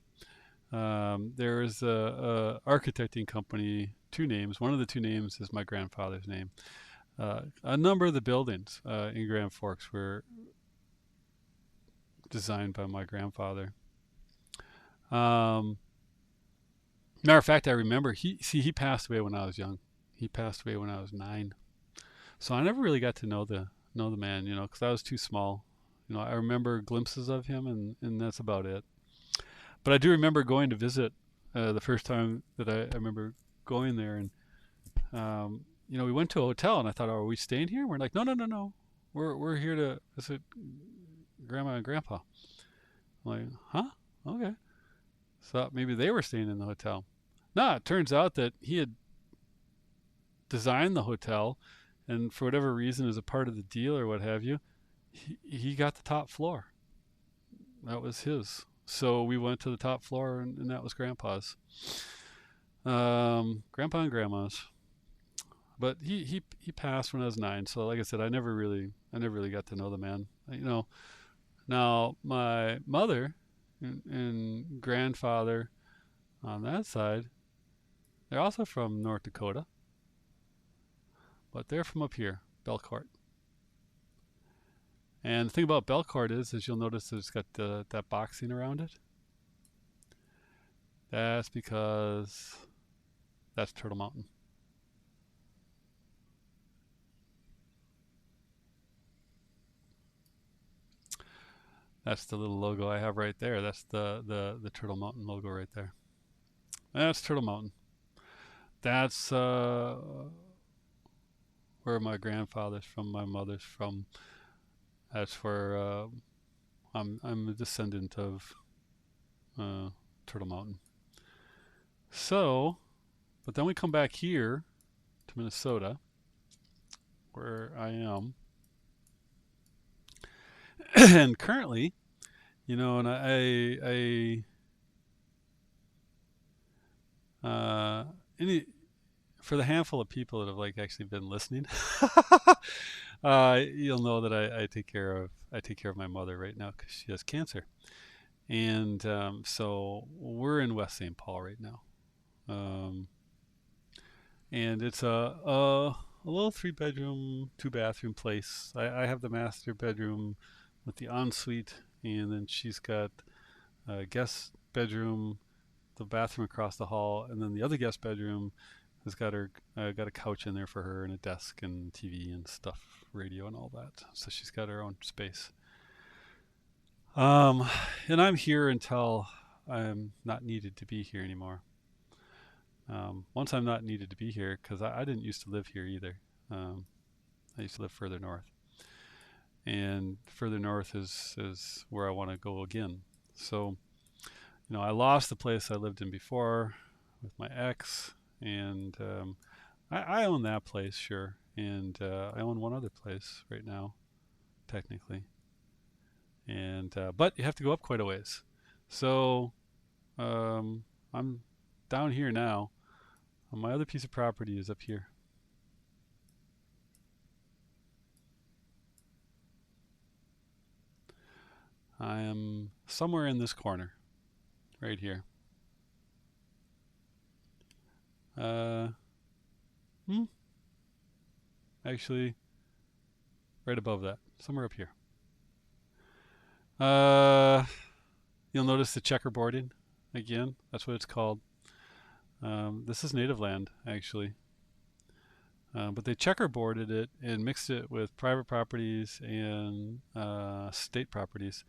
there is a architecting company. Two names. One of the two names is my grandfather's name. A number of the buildings in Grand Forks were designed by my grandfather. Um, Matter of fact, I remember he passed away when I was young. He passed away when I was 9. So I never really got to know the man, because I was too small. I remember glimpses of him, and that's about it. But I do remember going to visit the first time that I remember going there, and we went to a hotel, and I thought, oh, are we staying here? We're like, no, no, no, no, we're here to visit Grandma and Grandpa. I'm like, huh? Okay. So maybe they were staying in the hotel. No, it turns out that he had designed the hotel, and for whatever reason, as a part of the deal or what have you, he got the top floor. That was his. So we went to the top floor, and that was Grandpa's. Grandpa and Grandma's. But he passed when I was 9. So like I said, I never really got to know the man. Now my mother and grandfather on that side, they're also from North Dakota, but they're from up here, Belcourt. And the thing about Belcourt is you'll notice that it's got that boxing around it. That's because that's Turtle Mountain. That's the little logo I have right there. That's the Turtle Mountain logo right there. That's Turtle Mountain. That's where my grandfather's from, my mother's from. That's where I'm a descendant of Turtle Mountain. So, but then we come back here to Minnesota, where I am, and currently, and any for the handful of people that have like actually been listening, you'll know that I take care of my mother right now because she has cancer, and so we're in West St. Paul right now, and it's a little 3-bedroom, 2-bathroom place. I have the master bedroom with the ensuite, and then she's got a guest bedroom, the bathroom across the hall, and then the other guest bedroom has got got a couch in there for her and a desk and TV and stuff, radio and all that. So she's got her own space. Um, and I'm here until I'm not needed to be here anymore. Once I'm not needed to be here, because I didn't used to live here either. Um, I used to live further north, and further north is where I want to go again. So, I lost the place I lived in before with my ex, and I own that place, sure, and I own one other place right now, technically, and but you have to go up quite a ways. So I'm down here now. My other piece of property is up here. I am somewhere in this corner, right here. Uh, hmm, actually, right above that, somewhere up here. Uh, you'll notice the checkerboarding again. That's what it's called. This is native land, actually. But they checkerboarded it and mixed it with private properties and state properties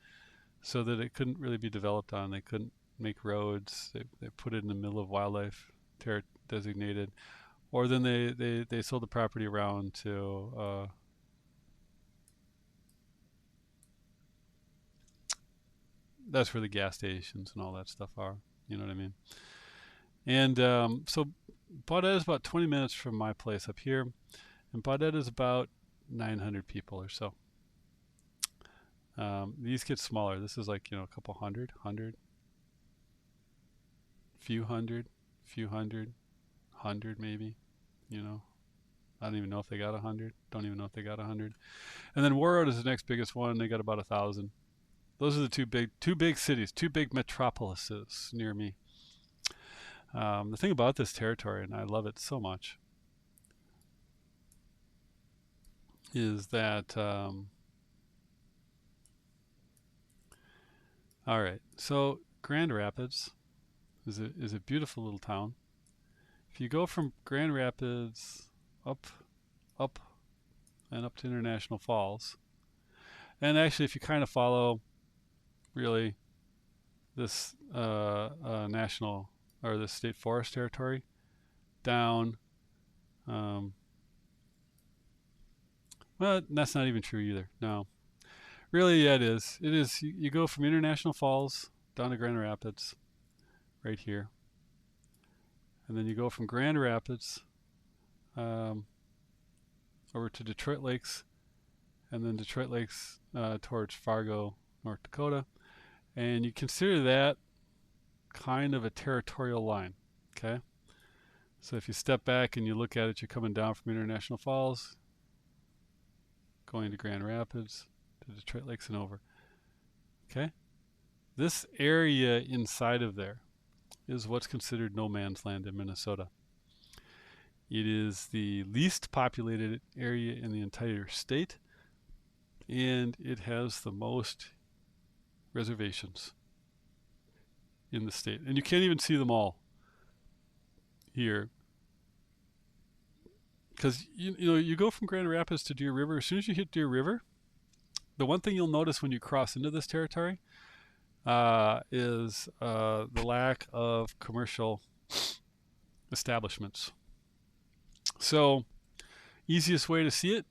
so that it couldn't really be developed on. They couldn't make roads. They put it in the middle of wildlife designated. Or then they sold the property around to that's where the gas stations and all that stuff are. You know what I mean? And so Baudette is about 20 minutes from my place up here, and Baudette is about 900 people or so. These get smaller. This is like, a couple hundred, few hundred, hundred maybe. I don't even know if they got 100. Don't even know if they got 100. And then Warroad is the next biggest one. They got about 1,000. Those are the two big cities, two big metropolises near me. The thing about this territory, and I love it so much, is that all right. So Grand Rapids is a beautiful little town, If you go from Grand Rapids up, up, and up to International Falls, and actually if you kind of follow really this national or the state forest territory down, um, well, that's not even true either. No, really, yeah, it is. It is. You go from International Falls down to Grand Rapids, right here, and then you go from Grand Rapids um, over to Detroit Lakes, and then Detroit Lakes towards Fargo, North Dakota, and you consider that kind of a territorial line. Okay, so if you step back and you look at it, you're coming down from International Falls, going to Grand Rapids, to Detroit Lakes and over. Okay, this area inside of there is what's considered no man's land in Minnesota. It is the least populated area in the entire state, and it has the most reservations in the state. And you can't even see them all here. Because you go from Grand Rapids to Deer River. As soon as you hit Deer River, the one thing you'll notice when you cross into this territory is the lack of commercial establishments. So, easiest way to see it,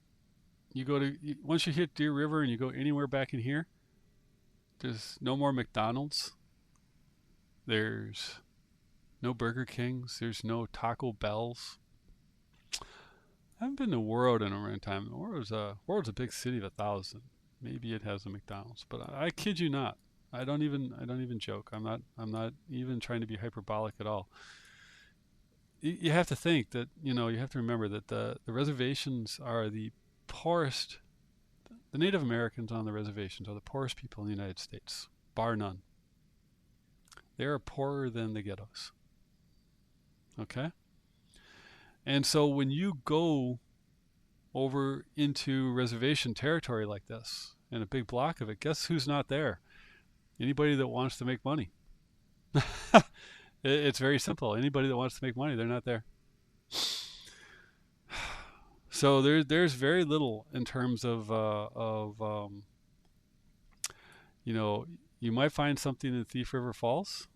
once you hit Deer River and you go anywhere back in here, there's no more McDonald's. There's no Burger Kings. There's no Taco Bells. I haven't been to Warroad in a long time. Warroad's a big city of 1,000. Maybe it has a McDonald's, but I kid you not. I don't even joke. I'm not even trying to be hyperbolic at all. You have to think that, you have to remember that the reservations are the poorest. The Native Americans on the reservations are the poorest people in the United States, bar none. They are poorer than the ghettos. Okay? And so when you go over into reservation territory like this, and a big block of it, guess who's not there? Anybody that wants to make money. It's very simple. Anybody that wants to make money, they're not there. So there's very little in terms of you might find something in Thief River Falls.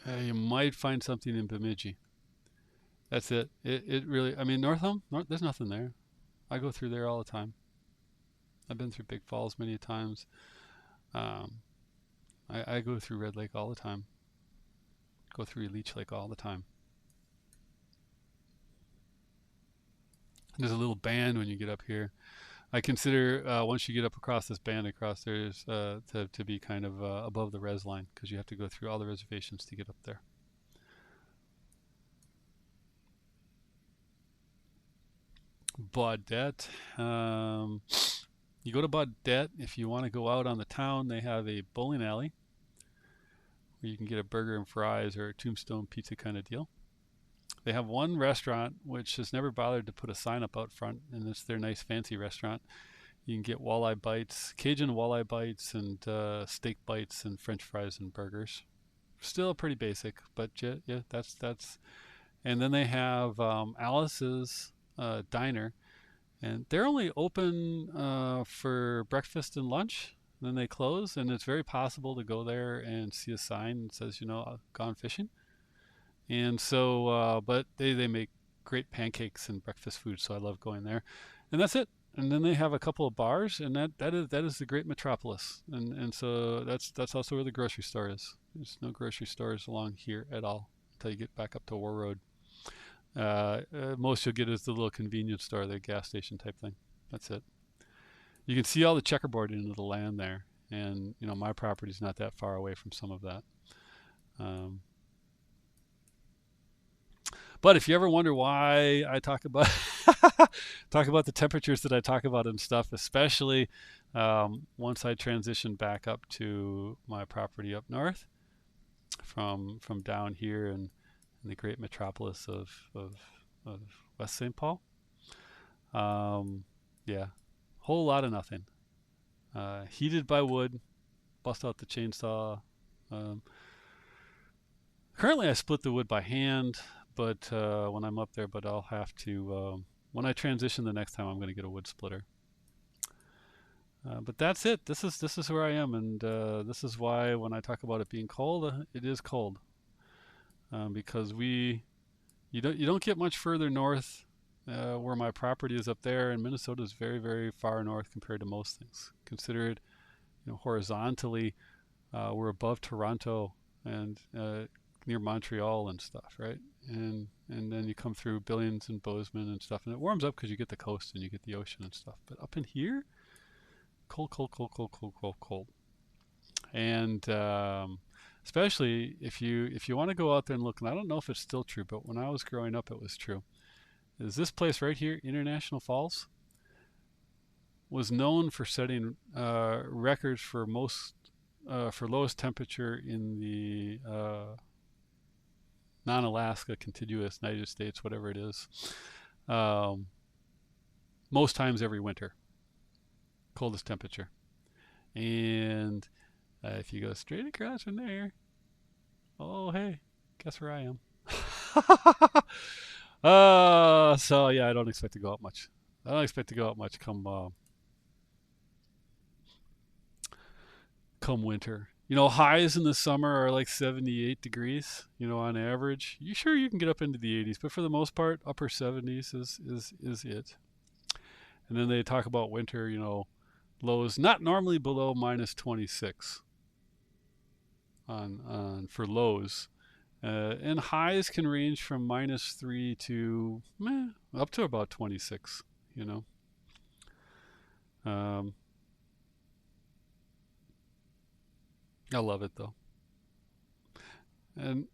You might find something in Bemidji. That's it. It really, I mean, there's nothing there. I go through there all the time. I've been through Big Falls many times. I go through Red Lake all the time. Go through Leech Lake all the time. There's a little band when you get up here. I consider once you get up across this band across there is to be kind of above the res line, because you have to go through all the reservations to get up there. Baudette. You go to Baudette if you want to go out on the town. They have a bowling alley where you can get a burger and fries or a Tombstone pizza kind of deal. They have one restaurant which has never bothered to put a sign up out front, and it's their nice fancy restaurant. You can get walleye bites, Cajun walleye bites, and steak bites, and French fries and burgers. Still pretty basic, but yeah, that's. And then they have Alice's Diner, and they're only open for breakfast and lunch. And then they close, and it's very possible to go there and see a sign that says, gone fishing. And so, but they make great pancakes and breakfast food, so I love going there. And that's it. And then they have a couple of bars, and that is the great metropolis. And so that's also where the grocery store is. There's no grocery stores along here at all until you get back up to War Road. Most you'll get is the little convenience store, the gas station type thing. That's it. You can see all the checkerboard into the land there, and my property's not that far away from some of that. But if you ever wonder why I talk about the temperatures that I talk about and stuff, especially once I transition back up to my property up north from down here in the great metropolis of West St. Paul, Yeah, whole lot of nothing. Heated by wood. Bust out the chainsaw. Um, Currently, I split the wood by hand, but when I'm up there, but I'll have to when I transition the next time. I'm going to get a wood splitter. But that's it. This is where I am, and this is why when I talk about it being cold, it is cold because you don't get much further north where my property is up there, and Minnesota is very very far north compared to most things. Consider it, horizontally, we're above Toronto and near Montreal and stuff, right? And then you come through Billings and Bozeman and stuff, and it warms up because you get the coast and you get the ocean and stuff. But up in here, cold, cold, cold, cold, cold, cold, cold. And especially if you want to go out there and look, and I don't know if it's still true, but when I was growing up, it was true. Is this place right here, International Falls, was known for setting records for lowest temperature in the non-Alaska contiguous United States, whatever it is. Um, Most times every winter, coldest temperature. And if you go straight across from there, oh hey, guess where I am? So yeah, I don't expect to go up much. I don't expect to go up much come winter. Highs in the summer are like 78 degrees, on average. You sure you can get up into the 80s, but for the most part, upper 70s is it. And then they talk about winter, lows not normally below minus 26 on for lows. And highs can range from -3 to up to about 26, you know. Um, I love it though. And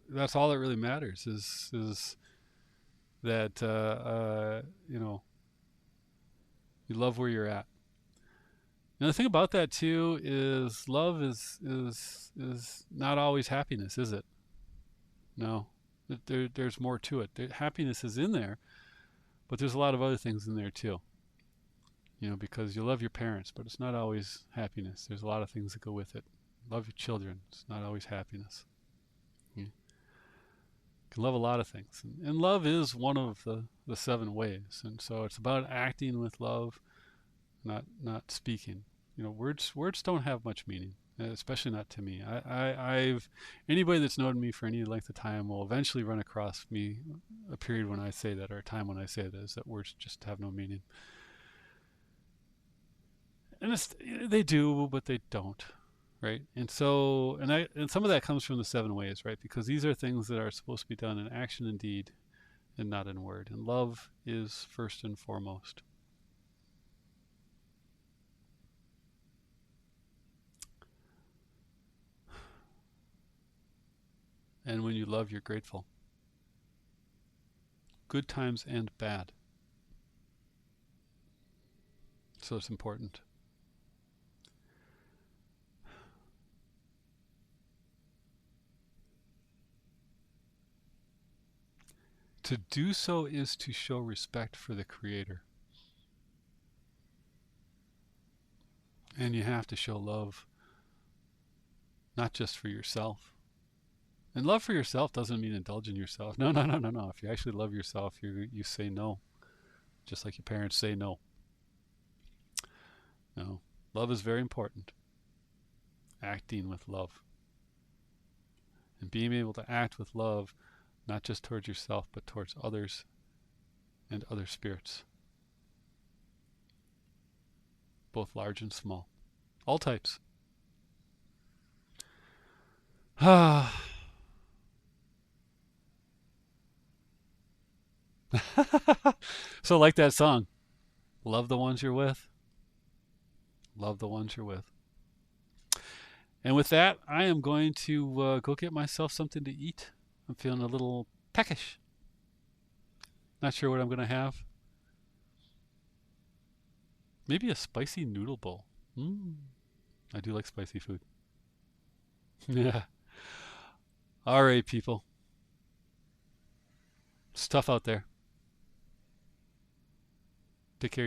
that's all that really matters is that you love where you're at. And the thing about that too is love is not always happiness, is it? No. There's more to it. Happiness is in there, but there's a lot of other things in there too. Because you love your parents, but it's not always happiness. There's a lot of things that go with it. Love your children. It's not always happiness. You can love a lot of things. And love is one of the seven ways. And so it's about acting with love, not speaking. Words don't have much meaning, especially not to me. I've anybody that's known me for any length of time will eventually run across me a period when I say that, or a time when I say that, is that words just have no meaning. And they do, but they don't, right? And so, and some of that comes from the seven ways, right? Because these are things that are supposed to be done in action and deed, and not in word. And love is first and foremost. And when you love, you're grateful. Good times and bad. So it's important. To do so is to show respect for the Creator. And you have to show love, not just for yourself. And love for yourself doesn't mean indulge in yourself. No, no, no, no, no. If you actually love yourself, you say no, just like your parents say no. No, love is very important. Acting with love. And being able to act with love, not just towards yourself, but towards others and other spirits. Both large and small. All types. So like that song, love the ones you're with. Love the ones you're with. And with that, I am going to go get myself something to eat. I'm feeling a little peckish. Not sure what I'm going to have. Maybe a spicy noodle bowl. I do like spicy food. Yeah. All right, people. It's tough out there. Take care.